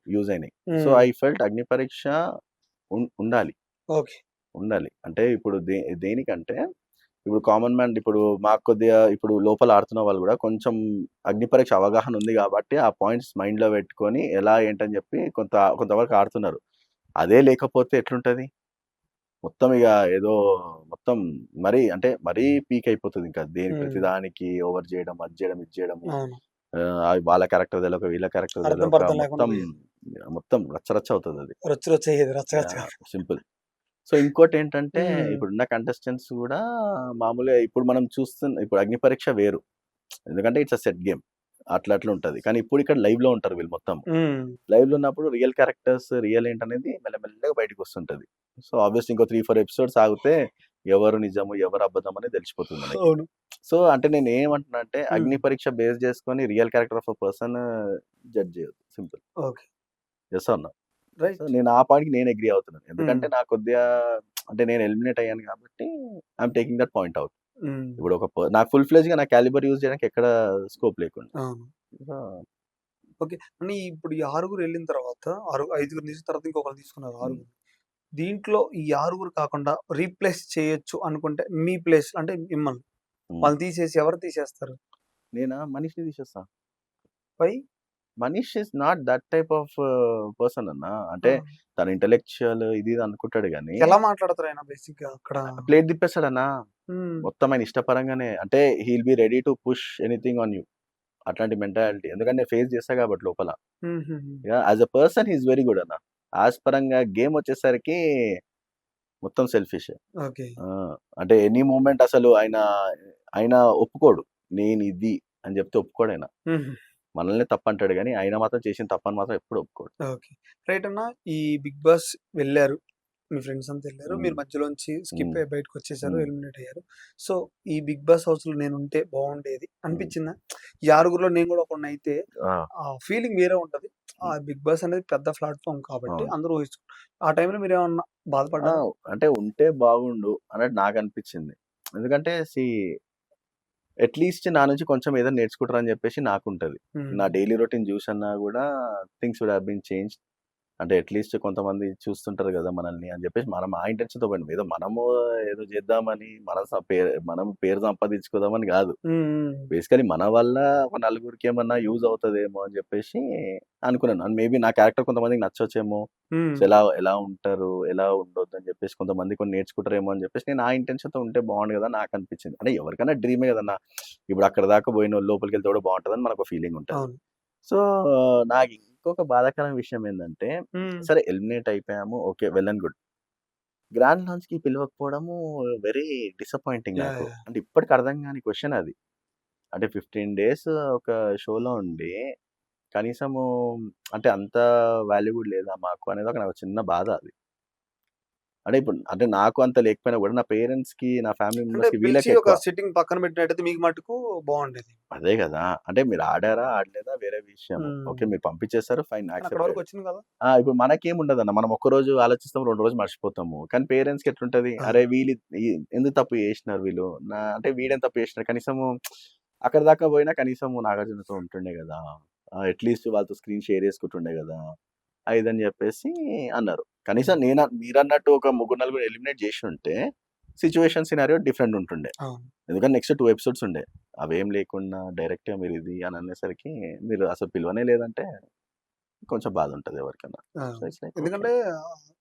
యూజ్ అయినాయి. సో ఐ ఫెల్ట్ అగ్ని పరీక్ష ఉండాలి. ఓకే. ఉండాలి అంటే ఇప్పుడు దేనికంటే ఇప్పుడు కామన్ మ్యాన్ ఇప్పుడు మాకు కొద్దిగా ఇప్పుడు లోపల ఆడుతున్న వాళ్ళు కూడా కొంచెం అగ్ని పరీక్ష అవగాహన ఉంది కాబట్టి ఆ పాయింట్స్ మైండ్లో పెట్టుకొని ఎలా ఏంటని చెప్పి కొంతవరకు ఆడుతున్నారు. అదే లేకపోతే ఎట్లుంటది మొత్తం ఇక ఏదో మొత్తం మరీ పీక్ అయిపోతుంది. ఇంకా ప్రతిదానికి ఓవర్ చేయడం, అది చేయడం, ఇది చేయడం, వాళ్ళ క్యారెక్టర్ తెలియక వీళ్ళ క్యారెక్టర్ తెలియక మొత్తం రచ్చరచ్చ అవుతుంది. అది సింపుల్. సో ఇంకోటి ఏంటంటే ఇప్పుడున్న కంటెస్టెంట్స్ కూడా మామూలుగా ఇప్పుడు మనం ఇప్పుడు అగ్ని పరీక్ష వేరు, ఎందుకంటే ఇట్స్ అ సెట్ గేమ్ అట్లా ఉంటది. కానీ ఇప్పుడు ఇక్కడ లైవ్ లో ఉంటారు వీళ్ళు మొత్తం. లైవ్ లో ఉన్నప్పుడు రియల్ క్యారెక్టర్స్ రియల్ ఏంటనేది మెల్లమెల్లగా బయటకు వస్తుంటది. సో ఆబ్వియస్లీ ఇంకో 3-4 ఎపిసోడ్స్ ఆగితే ఎవరు నిజము ఎవరు అబద్ధం అనేది తెలిసిపోతుంది మనకి. సో అంటే నేను ఏమంటున్నా అంటే అగ్ని పరీక్ష బేస్ చేసుకొని real character of a person judge చేయొద్దు. సింపుల్. ఎస్ అన్నా. సో నేను ఆ పాయింట్కి నేను అగ్రీ అవుతున్నాను. ఎందుకంటే నాకు కొద్దిగా అంటే నేను ఎలిమినేట్ అయ్యాను కాబట్టి I'm taking that point out. ఇప్పుడు నాకు ఫుల్ ఫ్లెజ్ గా నా క్యాలిబర్ యూజ్ చేయడానికి ఎక్కడ స్కోప్ లేకుండా. ఓకే. అని ఇప్పుడు ఈ 6 వెళ్ళిన తర్వాత 5 తీసిన తర్వాత ఇంకొకరు తీసుకున్నారు 6. దీంట్లో ఈ 6 కాకుండా రీప్లేస్ చేయొచ్చు అనుకుంటే మీ ప్లేస్ అంటే మిమ్మల్ని వాళ్ళు తీసేసి ఎవరు తీసేస్తారు? నేనా మనీష్ని తీసేస్తా. Why? Manish is not that type of person అన్న. అంటే తన ఇంటెలెక్చువల్ ఇది అనుకుంటాడు కానీ ఎలా మాట్లాడతారు ఆయన బేసిక్ గా అక్కడ ప్లేట్ తిప్పేస్తాడన్నా మొత్తం ఆయన ఇష్టపరంగానే. అంటే he'll be ready to push anything on you, అట్లాంటి మెంటాలిటీ. ఎందుకంటే ఫేస్ చేస్తా కాబట్టి లోపల. As a person he's very good అన్న. యాజ్ పరంగా గేమ్ వచ్చేసరికి మొత్తం సెల్ఫిష్. అంటే ఎనీ మూమెంట్ అసలు ఆయన ఒప్పుకోడు, నేను ఇది అని చెప్తే ఒప్పుకోడు ఆయన. మనల్ని తప్పు అంటాడు కానీ ఆయన మాత్రం చేసిన తప్పని మాత్రం ఎప్పుడు ఒప్పుకోడు. ఓకే. రైట్ అన్న. ఈ బిగ్ బాస్ వెళ్ళారు, మీ ఫ్రెండ్స్ అంతా వెళ్ళారు, మీరు మధ్యలోంచి స్కిప్ అయ్యి బయటకు వచ్చేసారు, ఎలిమినేట్ అయ్యారు. సో ఈ బిగ్ బాస్ హౌస్ లో నేను ఉంటే బాగుండేది అనిపించిందా? ఈ 6లో నేను కూడా ఒకడిని అయితే ఆ ఫీలింగ్ వేరే ఉంటది. ఆ బిగ్ బాస్ అనేది పెద్ద ప్లాట్ఫామ్ కాబట్టి అందరూ ఆ టైంలో మీరు ఏమన్నా బాధపడ్డారా? అంటే ఉంటే బాగుండు అన్నట్టు నాకు అనిపించింది. ఎందుకంటే అట్లీస్ట్ నా నుంచి కొంచెం ఏదో నేర్చుకుంటారని చెప్పేసి నాకుంటది. నా డైలీ రొటీన్ చూసన్నా కూడా things would have been changed. అంటే అట్లీస్ట్ కొంతమంది చూస్తుంటారు కదా మనల్ని అని చెప్పేసి మనం ఆ ఇంటెన్షన్తో పోయినాం. ఏదో మనము ఏదో చేద్దామని మనం పేరు సంపాదించుకోదామని కాదు. బేసికలీ మన వల్ల ఒక నలుగురికి ఏమన్నా యూజ్ అవుతుందేమో అని చెప్పేసి అనుకున్నాను. అండ్ మేబీ నా క్యారెక్టర్ కొంతమందికి నచ్చొచ్చేమో, ఎలా ఉంటారు ఎలా ఉండొద్దు అని చెప్పేసి కొంతమంది కొన్ని నేర్చుకుంటారేమో అని చెప్పేసి నేను ఆ ఇంటెన్షన్తో ఉంటే బాగుండు కదా నాకు అనిపించింది. అంటే ఎవరికైనా డ్రీమే కదన్నా. ఇప్పుడు అక్కడ దాకా పోయిన లోపలికి వెళ్తే కూడా బాగుంటుందని మనకు ఫీలింగ్ ఉంటుంది. సో నాకు ఇంకొక బాధాకరమైన విషయం ఏంటంటే సరే ఎలిమినేట్ అయిపోయాము, okay, well and good. Grand launch కి పిలవకపోవడము వెరీ డిసప్పాయింటింగ్ నాకు. అంటే ఇప్పటికి అర్థం కాని క్వశ్చన్ అది. అంటే 15 days ఒక షోలో ఉండి కనీసము అంటే అంత వాల్యూ కూడా లేదా మాకు అనేది ఒక నాకు చిన్న బాధ అది. అంటే ఇప్పుడు అంటే నాకు అంత లేకపోయినా కూడా నా పేరెంట్స్ కి నా ఫ్యామిలీ మెంబర్స్ కి వీళ్ళకి ఒక సిట్టింగ్ పక్కన పెట్టినట్టయితే మీకు మటుకు బాగుండేది. అదే కదా. అంటే మీరు ఆడారా ఆడలేదా వేరే విషయం. ఓకే మీరు పంపించేస్తారు, ఫైన్, యాక్సెప్ట్. వచ్చింది కదా. ఇప్పుడు మనకేం ఉండదన్న, మనం ఒక్క రోజు ఆలోచిస్తాం, 2 రోజులు మర్చిపోతాము. కానీ పేరెంట్స్ కి ఎట్లుంటది, అరే వీళ్ళు ఎందుకు తప్పు చేసినారు వీళ్ళు, అంటే వీడేం తప్పు చేసినారు, కనీసము అక్కడ దాకా పోయినా కనీసం నాగార్జునతో ఉంటుండే కదా, అట్లీస్ట్ వాళ్ళతో స్క్రీన్ షేర్ చేసుకుంటుండే కదా ఇదని చెప్పేసి అన్నారు. కనీసం మీరన్నట్టు ఒక 3-4 ఎలిమినేట్ చేసి ఉంటే సిచ్యువేషన్ సినారియో డిఫరెంట్ ఉంటుండే. ఎందుకంటే నెక్స్ట్ 2 episodes ఉండే. అవేం లేకుండా డైరెక్ట్గా మీరు ఇది అని అనేసరికి మీరు అసలు పిలవనే లేదంటే కొంచెం బాధ ఉంటది ఎవరికైనా. ఆ! So, it's like okay. ఎందుకంటే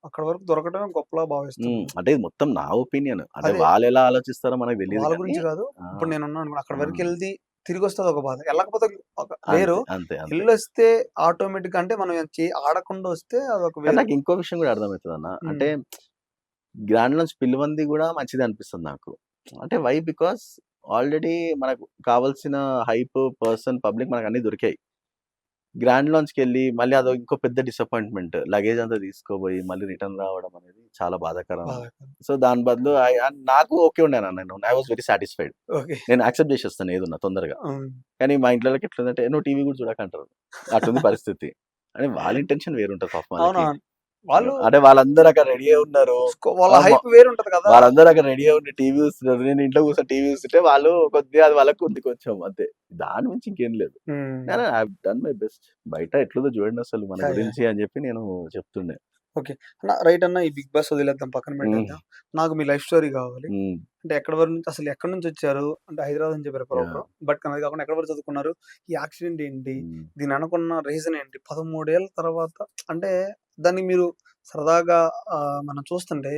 అక్కడి వరకు దొరకటమే గొప్పలా భావిస్తున్నాను. అంటే ఇది మొత్తం నా ఒపీనియన్. అంటే అదే వాళ్ళెలా ఆలోచిస్తారో మనకు తెలీదు వాళ్ళ గానీ గురించి కాదు. ఆ! ఇప్పుడు నేనున్నాను అక్కడి హ్మ్. వరకెళ్లి తిరిగొస్తే అదొక బాధ. ఎళ్ళకపోతే ఒక వేరు. అంతే. ఎళ్ళొస్తే ఆటోమేటిక్‌గా అంటే మనం ఆడకుండా వస్తే అదొక కానీ వేరు. నాకు ఇంకో విషయం కూడా అర్థమైతదన్న. అంటే హ్మ్. గ్రాండ్ లాంచ్ పిలవంది గూడా మంచిదే అనిపిస్తది నాకు. అంటే వై? బికాజ్ ఆల్రెడీ మనకు కావాల్సిన హైప్, పబ్లిక్ మనకన్నీ దొరికాయి. గ్రాండ్ లాంచ్‌కెళ్ళి మళ్ళీ అదో ఇంకో పెద్ద డిసప్పాయింట్‌మెంట్. లగేజ్ అంతా తీసుకుపోయి మళ్ళీ రిటర్న్ రావడం అనేది చాలా బాధాకరం. బాధాకరం. సో, దాని బదులు నాకు ఓకే ఉండేనన్న నేను. I was very satisfied. Okay. నేను యాక్సెప్ట్ చేసేస్తాను ఏదున్నా తొందరగా. హ్మ్. కానీ మా ఇంట్లోళ్ళకి ఎట్లుందంటే, "నువ్వు టీవీ కూడా చూడకంటారు." అట్లుంది పరిస్థితి. అంటే వాళ్ళ ఇంటెన్షన్ వేరుంటది పాపం వాళ్ళకి. అవునవును. వాళ్ళు అంటే వాళ్ళందరూ అక్కడ రెడీ అయ్యి ఉన్నారు. వాళ్ళ ఆహ్, మ హైప్ వేరుంటది కదా! వాళ్ళందరూ అక్కడ రెడీ అయ్యి ఉండి టీవీ చూస్తున్నారు. నేను ఇంట్లో కూర్చొని టీవీ చూస్తుంటే వాళ్ళు కొద్దిగా అది వాళ్ళకి ఉంది కొంచెం అంతే. దాని మించి ఇంకేం లేదు. హ్మ్. కానీ I have done my best. బయట ఎట్లుందో చూడండి అసలు మన యాహ్! గురించి అని చెప్పి నేను చెప్తుండే. ఓకే. రైట్ అన్న ఈ 'బిగ్ బాస్' వదిలేద్దాం పక్కన హ్మ్. పెట్టేద్దాం. నాకు మీ లైఫ్ స్టోరీ కావాలి. హ్మ్. అంటే ఎక్కడి వరకు నుంచి అసలు ఎక్కడి నుంచొచ్చారు? అంటే హైదరాబాద్ అని చెప్పారు యాహ్! ప్రాపర్. బట్ అది కాకుండా ఎక్కడి వరకు చదువుకున్నారు? ఈ యాక్సిడెంట్ ఏంటి? హ్మ్. దీని అనుకున్న రీజన్ ఏంటి? 13 ఏళ్ల తర్వాత అంటే దాన్ని మీరు సరదాగా మనం చూస్తుంటే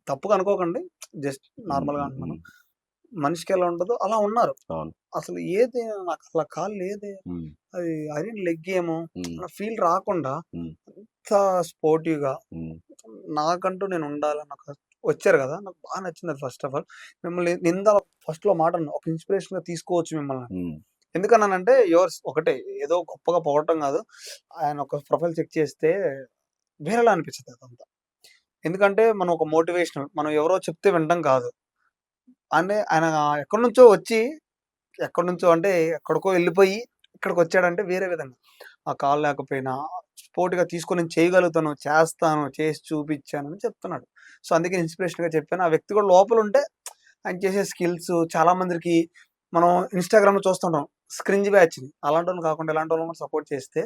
తప్పుగా అనుకోకండి. జస్ట్ హ్మ్. నార్మల్‌గా హ్మ్. అంటున్నాను. హ్మ్. మనిషికి ఎలా ఉంటదో అలా ఉన్నారు. అవును. అసలు ఏది నాకు అసల కాళ్ళు లేదే. హ్మ్. అది ఐరన్ లెగ్ ఏమో హ్మ్. అన్న ఫీల్ రాకుండా హ్మ్. అంత స్పోర్టివ్‌గా హ్మ్. నాకంటూ నేను ఉండాలని ఒక వచ్చారు గదా! నాకు బాగా నచ్చింది అది ఫస్ట్ ఆఫ్ ఆల్. మిమ్మల్ని ఫస్ట్‌లో మాట అన్నా. ఒక ఇన్‌స్పిరేషన్‌గా తీసుకోవచ్చు మిమ్మల్ని. హ్మ్. ఎందుకన్నానంటే ఒకటే ఏదో గొప్పగా పొగడటం గాదు. ఆయన ఒక ప్రొఫైల్ చెక్ చేస్తే వేరేలా అనిపించదు అదంతా. ఎందుకంటే మనం ఒక మోటివేషనల్ మనం ఎవరో చెప్తే వినడం కాదు. అంటే ఆయన ఎక్కడినుంచో వచ్చి ఎక్కడినుంచో అంటే ఎక్కడికో ఎళ్ళిపోయి ఇక్కడికొచ్చాడంటే వేరే విధంగా. ఆ కాళ్ళు లేకపోయినా స్పోర్ట్‌గా తీసుకొని నేను చేయగలుగుతాను, చేస్తాను, చేసి చూపిచ్చానని చెప్తున్నాడు. సో, అందుకే ఇన్‌స్పిరేషన్‌గా చెప్పాను. ఆ వ్యక్తి కూడా లోపలుంటే ఆయన చేసే స్కిల్స్ చాలా మందికి మనం ఇన్‌స్టాగ్రామ్‌లో చూస్తుంటాం. స్క్రింజ్ బ్యాచ్‌ని అలాంటోళ్ళని కాకుండా ఇలాంటోళ్ళని కూడా సపోర్ట్ చేస్తే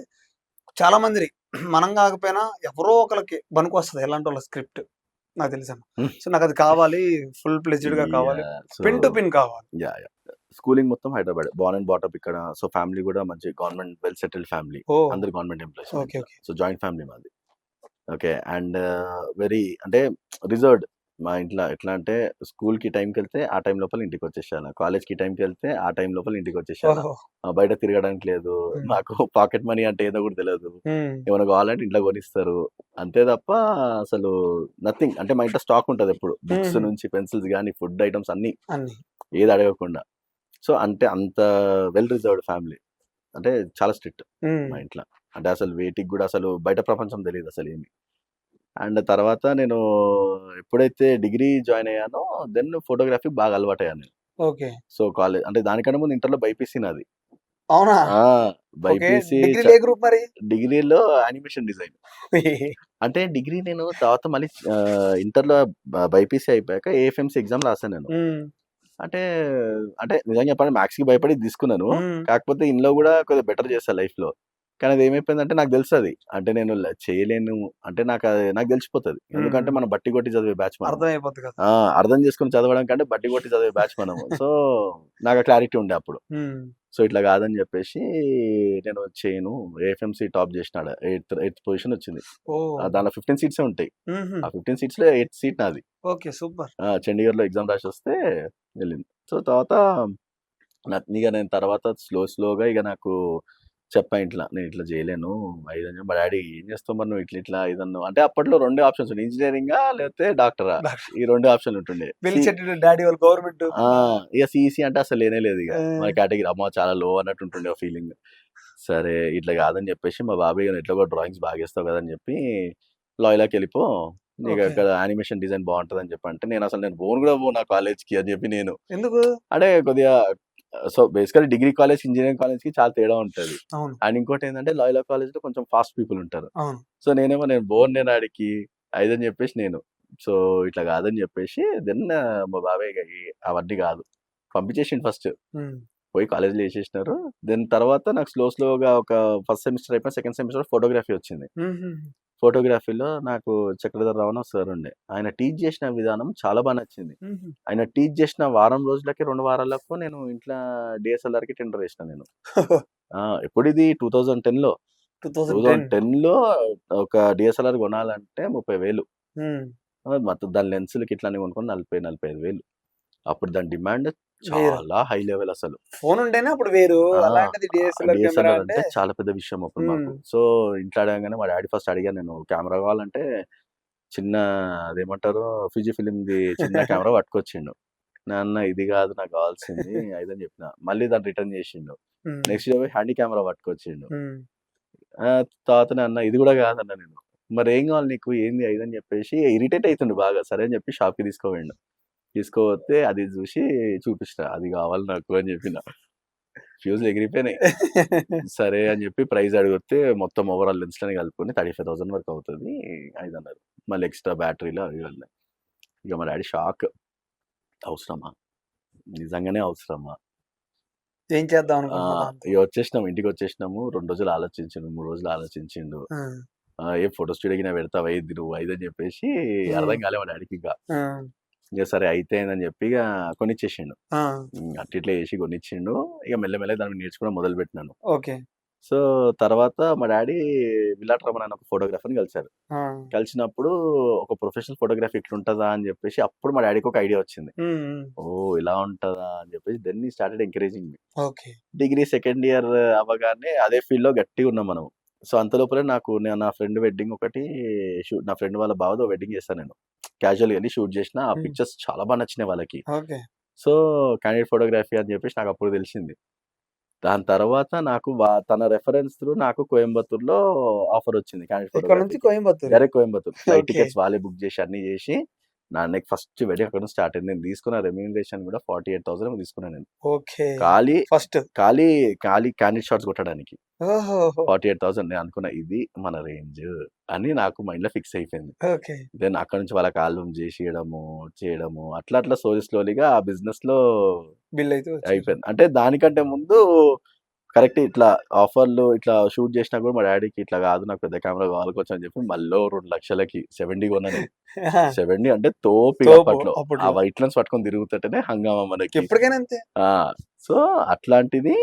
చాలా మందిని మనం కాకపోయినా ఎవరో ఒకళ్ళకి బనుకొస్తది ఇలాంటోళ్ళ స్క్రిప్ట్. నాకు తెలుసన్న. హ్మ్. సో, నాకది కావాలి. ఫుల్ ఫ్లెడ్జ్డ్‌గా కావాలి. Yeah! So pin to pin కావాలి. యాహ్! స్కూలింగ్ మొత్తం Hyderabad. Born and brought up ఇక్కడ. సో, ఫ్యామిలీ గూడా మంచి government well settled family. Oh! అందరూ గవర్నమెంట్ ఎంప్లాయీస్ మా ఓకే. ఇంట్లో. ఓకే. సో, జాయింట్ ఫ్యామిలీ మాది. ఓకే. అండ్ వెరీ అంటే రిజర్వ్డ్. మా ఇంట్లో ఎట్లా అంటే స్కూల్‌కి టైంకెళ్తే ఆ టైం లోపల ఇంటికొచ్చేసేయాల. కాలేజ్‌కి టైంకెళ్తే ఆ టైం లోపల ఇంటికొచ్చేసేయాల. ఓహో! బయట తిరగడానికి లేదు. హ్మ్. మాకు పాకెట్ మనీ అంటే ఏదో కూడా తెలవదు. హ్మ్. ఏమైనా కావాలంటే ఇంట్లో కొనిస్తారు. అంతే తప్ప అసలు నథింగ్. అంటే మా ఇంట్లో స్టాక్ ఉంటదెప్పుడు. బుక్స్ హుహు. నుంచి పెన్సిల్స్ గాని, ఫుడ్ ఐటెమ్స్ అన్నీ. అన్నీ. ఏది అడగకుండా. సో, అంటే అంత వెల్ రిజర్వ్డ్ ఫ్యామిలీ. అంటే చాలా స్ట్రిక్ట్ హ్మ్. మా ఇంట్ల. అంటే అసలు వేటికి గూడా అసలు బయట ప్రపంచం తెలీదసలేమి. అండ్ తర్వాత నేను ఎప్పుడైతే డిగ్రీ జాయిన్ అయ్యానో దెన్ ఫోటోగ్రఫీకి బాగా అలవాటయ్యాను నేను. ఓకే. సో, అంటే దానికన్నా ముందు ఇంటర్‌లో బైపీసీ నాది. అవునా? ఆ! ఓకే. బైపీసీ డిగ్రీలో ఏ గ్రూప్ మరి? డిగ్రీలో యానిమేషన్ డిజైన్. అంటే డిగ్రీ నేను తర్వాత మళ్ళీ ఇంటర్‌లో బైపీసీ అయిపోయాక ఏఎఫ్ఎంసీ ఎగ్జామ్ రాసాను నేను. హ్మ్. అంటే, అంటే నిజంగా చెప్పాలంటే మ్యాథ్స్‌కి భయపడి ఇది తీసుకున్నాను. హ్మ్. కాకపోతే ఇందులో గూడా కొద్దిగా బెటర్ చేశా లైఫ్‌లో. కానీ అదేమైపోయిందంటే నాకు తెలుసది. అంటే నేను చేయలేను అంటే నాకు తెలిసిపోతది. హ్మ్. ఎందుకంటే మనం బట్టి కొట్టి చదివే బ్యాచ్ మనం. అర్థమైపోద్ది కదా! ఆ! అర్థం చేసుకొని చదవడం కంటే బట్టి కొట్టి చదివే బ్యాచ్ మనము. సో, నాకు ఆ క్లారిటీ ఉండే అప్పుడు. హ్మ్. సో, ఇట్లా కాదని చెప్పేసి నేను చేయను. ఏఎఫ్ఎంసీ టాప్ చేసినా ఆడ. ఎయిత్ పొజిషన్ వచ్చింది. ఓహ్! దాంట్లో 15 సీట్సే ఉంటాయి. హుహు. ఆ 15 సీట్స్‌లో ఎయిత్ సీట్ నాది. ఓకే. సూపర్. చండీగఢ్‌లో ఎగ్జామ్ రాసొస్తే వెళ్ళింది. సో, తర్వాత ఇగ నేను తర్వాత స్లోగా ఇగ నాకు చెప్పా ఇంట్ల. నేను ఇట్లా చేయలేను. అదని మా డ్యాడీ "ఏం చేస్తావు మరి నువ్వు ఇట్లా ఇదన్నావు" అంటే అప్పట్లో 2 ఆప్షన్స్ ఉండే. ఇంజినీరింగా లేకపోతే డాక్టరా. డాక్టర్ ఈ 2 ఆప్షన్‌లు ఉంటుండే. వెల్ సెటిల్డ్ డాడీ వాళ్ళు గవర్నమెంట్. ఆ! ఇగ సీఈసీ అంటే అసలు లేనే లేదు ఇగ. మన ఆ! కేటగిరీ అమ్మో! చాలా లో అన్నట్టు ఉంటుండే ఆ ఫీలింగ్. సరే ఇట్లా కాదని చెప్పేసి మా బాబాయ్ ఎట్లా కూడా డ్రాయింగ్స్ బాగేస్తావు కదా! అని చెప్పి లాయలాకెళ్ళిపో. నీకు ఓకే. అక్కడ యానిమేషన్ డిజైన్ బావుంటదని చెప్పంటే నేను పోను కూడా పోను ఆ కాలేజ్‌కి అని చెప్పి నేను. ఎందుకు? అంటే కొద్దిగా so, basically degree college, engineering కాలేజ్‌కి చాలా తేడా ఉంటది. అవును. అండ్ ఇంకోటేంటంటే లాయోలా కాలేజ్‌లో కొంచెం ఫాస్ట్ పీపుల్ ఉంటారు. అవును. సో, నేను పోను ఆడికి అదని చెప్పేసి నేను. సో, ఇట్లా కాదని చెప్పేసి దెన్ మా బాబాయ్ ఇగ అవన్నీ కాదు. పంపించేసిండు ఫస్ట్. హ్మ్. పోయి కాలేజ్‌లో ఏసేసినారు. దెన్ తర్వాత నాకు స్లోగా ఒక ఫస్ట్ సెమిస్టర్ అయిపోయి సెకండ్ సెమిస్టర్ ఫోటోగ్రఫీ వచ్చింది. హుహు. ఫోటోగ్రఫీలో నాకు చక్రధర్ రావు అని ఒక సార్ ఉండే. ఆయన టీచ్ చేసిన విధానం చాలా నచ్చింది. హుహు. ఆయన టీచ్ చేసిన వారం రోజులకి, 2 వారాలకు నేను ఇంట్ల డీఎస్ఎల్ఆర్‌కి టెండర్ ఏసిన నేను. ఎప్పుడిది 2010లో. 2010. 2010లో ఒక డిఎస్ఎల్ఆర్ కొనాలంటే 30,000. హ్మ్. మొత్తం దాని లెన్సులకి ఇట్లా అన్ని కొనుక్కొని 40,000-45,000. అప్పుడు దాని డిమాండ్ వేరు. చాలా హై లెవెల్ అసలు. ఫోన్ ఉంటేనే అప్పుడు వేరు. అలాంటిది డిఎస్ఎల్ఆర్ కెమెరా డిఎస్ఎల్ఆర్ అంటే అంటే చాలా పెద్ద విషయం అప్పుడు మాకు. హ్మ్. సో ఇంట్లో అడగంగానే మా డాడీ ఫస్ట్ అడిగాను నేను కెమెరా కావాలంటే చిన్న అదేమంటారు ఫిజి ఫిలింది చిన్న కెమెరా పట్టుకొచ్చిండు. నాన్న ఇది కాదు నాకు కావాల్సింది అదని చెప్పిన. మళ్ళీ దాన్ని రిటర్న్ చేసిండు. హ్మ్. నెక్స్ట్ డే హ్యాండీ కెమెరా పట్టుకొచ్చిండు. హ్మ్. తర్వాతనే అన్న ఇది కూడా కాదన్న నేను. మరి ఏం కావాలి నీకు ఏంది అదని చెప్పేసి ఇరిటేట్ అవుతుండు బాగా. సరే అని చెప్పి షాప్‌కి తీసుకుపోయిండు. తీసుకుపోతే అది చూసి చూపించిన. అది కావాలి నాకు అని చెప్పిన. ఫ్యూజ్‌లు ఎగిరిపోయినాయి. సరే అని చెప్పి ప్రైస్ అడిగితే మొత్తం ఓవరాల్ లెన్స్‌లన్నీ కలుపుకొని 35,000 వరకు అవుతది. 5 అన్నారు. మళ్ళీ ఎక్స్‌ట్రా బ్యాటరీలు అవి ఇవి అన్నాయి. ఇక మా డాడీ షాక్. అవసరమా? నిజంగానే అవసరమా? ఏం చేద్దాం ఆ! అనుకుంటున్నావు దాంతో? ఇక వచ్చేసినాము. ఇంటికొచ్చేసినాము. 2 రోజులు ఆలోచించిండు. 3 రోజులు ఆలోచించిండు. ఆ! ఏం ఫోటో స్టూడియో గిన పెడతావా ఏంది నువ్వు? అది అని చెప్పేసి హ్మ్. అర్థం కాలే మా డాడీకింక. ఆ! ఇక సరే అయితే అయిందని చెప్పి ఇక కొనిచ్చేసిండు. ఆ! అట్లా ఇట్లా చేసి కొనిచ్చిండు. ఇక మెల్లమెల్లగా దాన్ని నేర్చుకోవడం మొదలుపెట్టినాను. ఓకే. సో, తర్వాత మా డాడీ విలాట్ రమణ అనే ఒక ఫోటోగ్రాఫర్‌ని కలిసారు. ఆ! కలిసినప్పుడు ఒక ప్రొఫెషనల్ ఫోటోగ్రఫీ ఇట్లుంటదా అని చెప్పేసి అప్పుడు మా డాడీకి ఒక ఐడియా వచ్చింది. హ్మ్. హ్మ్. ఓహ్! ఇలా ఉంటదా అని చెప్పేసి then he started encouraging me. Okay. Degree second year అవ్వగానే అదే ఫీల్డ్‌లో గట్టిగా ఉన్నాం మనం. సో, అంతలోపలే నా ఫ్రెండ్ వెడ్డింగ్ ఒకటి నా ఫ్రెండ్ వాళ్ళ బావదో వెడ్డింగ్ చేశాను నేను. క్యాజువల్‌గా ఎళ్లి షూట్ చేసిన. ఆ హ్మ్. పిక్చర్స్ చాలా బా నచ్చినాయి వాళ్ళకి. ఓకే. సో, క్యాండిడ్ ఫోటోగ్రఫీ అని చెప్పేసి నాకప్పుడు తెలిసింది. దాని తర్వాత నాకు తన రెఫరెన్స్ త్రూ నాకు కోయంబత్తూర్‌లో ఆఫర్ వచ్చింది క్యాండిడ్ ఇక్కడ నుంచి ఫోటోగ్రఫీకి. Coimbatore. Direct Coimbatore. Flight okay. Tickets వాళ్ళే బుక్ చేసి అన్నీ చేసి నాకు ఫస్ట్ వెడ్డింగ్ అక్కడ నుంచి స్టార్ట్ అయింది. నేను తీసుకున్న రెమ్యూనరేషన్ కూడా 48,000 ఏమో తీసుకున్నాను నేను. ఓకే. ఖాళీ ఫస్ట్. ఖాళీ ఖాళీ క్యాండిడ్ షాట్స్ కొట్టడానికి. ఓహోహో! 48,000 నేను అనుకున్నా ఇది మన రేంజ్ అని నాకు మైండ్‌లో ఫిక్స్ అయిపోయింది. ఓకే. దెన్ అక్కడి నుంచి వాళ్ళకి ఆల్బమ్ చేసియడము, చేయడము అట్లా అట్లా స్లోలీగా ఆ బిజినెస్‌లో బిల్ అయితే వచ్చింది. అయిపోయింది. అంటే దానికంటే ముందు కరెక్ట్ ఇట్లా ఆఫర్‌లు ఇట్లా షూట్ చేసినా కూడా మా డ్యాడీకి ఇట్లా కాదు నాకు పెద్ద కెమెరా కావాలి కొంచెం అని చెప్పి మళ్ళో 2,00,000కి 70 కొన్నా నేను. ఆహా! 70 అంటే తోపు ఇగ తోపు అప్పట్లో. ఆ అప్పట్లో. వైట్ లెన్స్ పట్టుకొని తిరుగుతుంటేనే హంగామా మనకి. ఎప్పటికైనా అంతే. ఆ! సో, అట్లాంటిది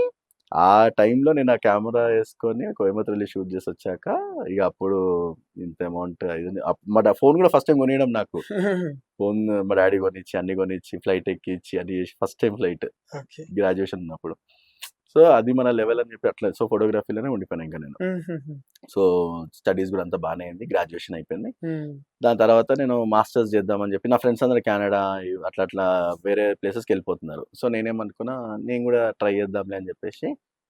ఆ టైంలో నేను ఆ కెమెరా యేసుకొని కోయంబత్తూర్ వెళ్లి షూట్ చేసొచ్చాక ఇగ అప్పుడు ఇంత అమౌంట్ అయింది. మా ఫోన్ కూడా ఫస్ట్ టైమ్ కొనియడం నాకు. ఫోన్ మా డ్యాడీ కొనిచ్చి, అన్నీ కొనిచ్చి, ఫ్లైట్ ఎక్కిచ్చి అన్నీ చేసి first time flight. Okay. Graduation ఉన్నప్పుడు. సో, అది మన లెవెల్ అని చెప్పి అట్లా సో, ఫోటోగ్రఫీలోనే ఉండిపోయాను ఇంక నేను. హుహుహు. సో, స్టడీస్ కూడా అంతా బానే అయింది. గ్రాడ్యుయేషన్ అయిపోయింది. హ్మ్. దాని తర్వాత నేను మాస్టర్స్ చేద్దామని చెప్పి నా ఫ్రెండ్స్ అందరూ కెనడా అట్లా అట్లా వేరే ప్లేసెస్‌కెళ్ళిపోతున్నారు. సో, నేనేమనుకున్నా నేను కూడా ట్రై చేద్దాంలే అని చెప్పేసి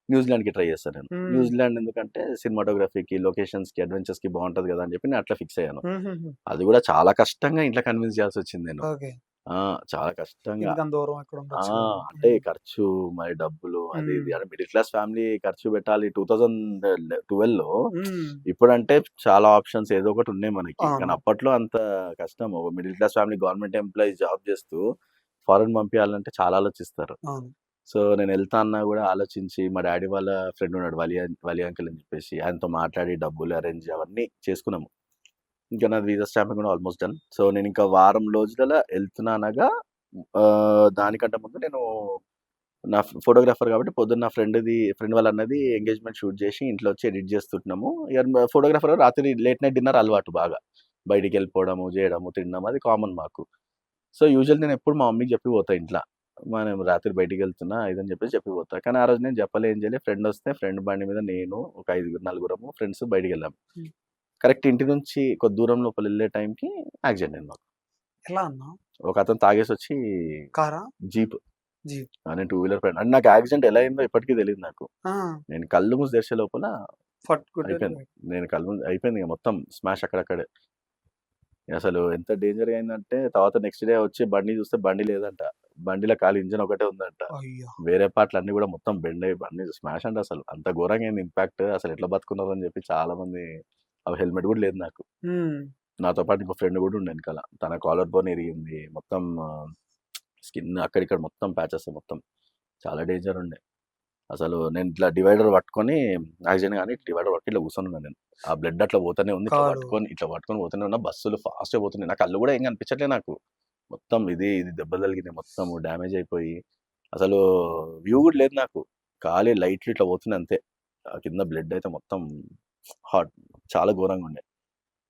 న్యూజిలాండ్‌కి ట్రై చేశాను నేను. హ్మ్. న్యూజిలాండ్ ఎందుకంటే సినిమాటోగ్రఫీకి, లొకేషన్స్‌కి, అడ్వెంచర్స్‌కి బావుంటది కదా! అని చెప్పి నేను అట్లా ఫిక్స్ అయ్యాను. హుహుహు. అది కూడా చాలా కష్టంగా ఇంట్లో కన్విన్స్ చేయాల్సొచ్చింది నేను. ఓకే. ఆ! చాలా కష్టంగా. ఎందుకంత దూరం ఎక్కడ ఆ! ఉండొచ్చు కదా! అంటే హ్మ్. ఖర్చు, మరి డబ్బులు అది ఇది హ్మ్. అంటే మిడిల్ క్లాస్ ఫ్యామిలీ ఖర్చు పెట్టాలి. 2012లో హ్మ్. ఇప్పుడంటే చాలా ఆప్షన్స్ ఏదో ఒకటి ఉన్నాయి మనకి. కానీ అవును. అప్పట్లో అంత కష్టం. ఒక middle class family government employee job చేస్తూ ఫారెన్ పంపియాలంటే చాలా ఆలోచిస్తారు. అవును. సో, నేను ఎళ్తా అన్నా గూడా ఆలోచించి మా డ్యాడీ వాళ్ళ ఫ్రెండ్ ఉన్నాడు. వలి అంకుల్ అని చెప్పేసి ఆయనతో మాట్లాడి డబ్బులు అరేంజ్ అవన్నీ చేసుకున్నాము. ఇంకా నాది వీసా స్టాంపింగ్ కూడా ఆల్మోస్ట్ డన్. సో, నేనింకా వారం రోజులలో ఎళ్తున్నానగా దానికంటే ముందు నేను నా ఫోటోగ్రాఫర్ కాబట్టి పొద్దున్న నా ఫ్రెండ్ వాళ్ళ అన్నది ఎంగేజ్‌మెంట్ షూట్ చేసి ఇంట్లో వచ్చి ఎడిట్ చేస్తుంటున్నాము. ఇగ ఫోటోగ్రాఫర్ రాత్రి లేట్ నైట్ డిన్నర్ అలవాటు బాగా. బయటికెళ్ళిపోవడము, జేయడము, తినడం అది కామన్ మాకు. సో, యూజువల్లీ నేనెప్పుడు మా మమ్మీకి చెప్పి పోతా ఇంట్ల. నేను రాత్రి బయటికెళ్తున్నా ఇదని చెప్పేసి చెప్పి పోతా. కానీ ఆ రోజు నేను చెప్పలే ఏం చేయలే. ఫ్రెండొస్తే ఫ్రెండ్ బండి మీద నేను ఒక నలుగురము ఫ్రెండ్స్ బయటికెళ్ళాము. హ్మ్. కరెక్ట్ ఇంటి నుంచి కొద్ది దూరం లోపలెళ్ళే టైంకి యాక్సిడెంట్ అయింది మాకు. ఎలా అన్నా? ఒకతను తాగేసొచ్చి కారా? జీప్. జీప్. నేను టూ వీలర్ పైన అంటే నాకు యాక్సిడెంట్ ఎలా అయిందో ఇప్పటికి తెలీదు నాకు. ఆ! నేను కళ్ళు మూసి తెరిచే లోపల ఫట్ కొట్టారు. అయిపోయింది. నేను కళ్ళు మూసి అయిపోయింది ఇగ మొత్తం స్మాష్ అక్కడక్కడే. అసలు ఎంత డేంజర్‌గా అయిందంటే తర్వాత నెక్స్ట్ డే వచ్చి బండి చూస్తే బండి లేదంట. బండిలో ఖాళీ ఇంజిన్ ఒకటే ఉందంట. అయ్యో! వేరే పార్ట్‌లన్నీ గూడా మొత్తం బెండ్ అయ్యి బండి స్మాష్ అంట అసలు. అంత ఘోరంగా అయింది ఇంపాక్ట్. అసలు ఎట్లా బతుకున్నారో అని చెప్పి చాలా మంది హెల్మెట్ గూడా లేదు నాకు. హ్మ్. నాతో పాటు ఇంకో ఫ్రెండ్ గూడా ఉండే ఎనకాల. తన కాలర్ బోన్ ఇరిగింది. మొత్తం స్కిన్ అక్కడిక్కడ మొత్తం ప్యాచెస్ మొత్తం. చాలా డేంజర్ ఉండే. అసలు నేను ఇట్లా డివైడర్ పట్టుకొని యాక్సిడెంట్ గాని డివైడర్ పట్టుకొని ఇట్లా కూర్చొనున్నా నేను. ఆ బ్లడ్ అట్లా పోతూనే ఉంది. కాలు. ఇట్లా పట్టుకొని పోతూనే ఉన్నా. బస్సులు ఫాస్ట్‌గా పోతున్నాయి. నా కళ్ళు గూడా ఏం కనిపించట్లే నాకు. మొత్తం ఇది దెబ్బలు తగిలినాయి. మొత్తం డ్యామేజ్ అయిపోయి అసలు వ్యూ గూడా లేదు నాకు. ఖాళీ లైట్లు ఇట్లా పోతున్నాయి అంతే. కింద బ్లడ్ అయితే మొత్తం హాట్ చాలా ఘోరంగా ఉండే.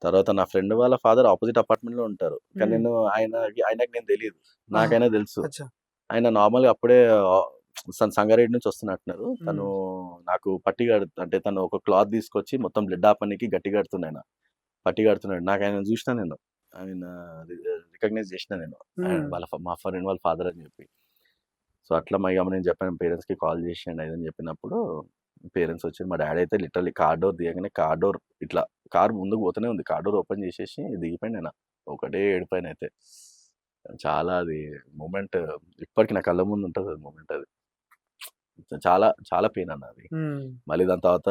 తర్వాత నా ఫ్రెండ్ వాళ్ళ ఫాదర్ ఆపోజిట్ అపార్ట్మెంట్‌లో ఉంటారు. కానీ హ్మ్. ఆయనకి నేను తెలీదు. ఆహా! నాకైనా తెలుసు. అచ్చా! ఆయన నార్మల్‌గా అప్పుడే సంగారెడ్డి నుంచి వస్తున్నట్టున్నారు. తను హ్మ్. నాకు పట్టి అంటే తను ఒక క్లాత్ తీసుకొచ్చి మొత్తం బ్లడ్ ఆపనీకి గట్టిగా కడుతుండాయన. పట్టి కడుతున్నాడు. నాకాయనను జూషినా నేను. ఆయన రికగ్నైజ్ చేషినా నేను. హ్మ్. మా ఫ్రెండ్ వాళ్ళ ఫాదర్ అని చెప్పి. సో, అట్లా నేను చెప్పాను పేరెంట్స్‌కి కాల్ చేషిండు అదని చెప్పినప్పుడు పేరెంట్స్ వచ్చారు. మా డ్యాడీ అయితే లిటరల్లీ కార్ డోర్ తీయంగానే కార్ డోర్ ఇట్లా కార్ ముందుకు పోతూనే ఉంది. కార్ డోర్ ఓపెన్ చేసేసి దిగిపోయిండాయన. ఒకటే ఏడుపాయనైతే. చాలా అది మూమెంట్ ఇప్పటికి నా కళ్ళ ముందు ఉంటది అది మూమెంట్ అది. చాలా చాలా పెయిన్ అన్న అది. హ్మ్. మళ్ళీ దాని తర్వాత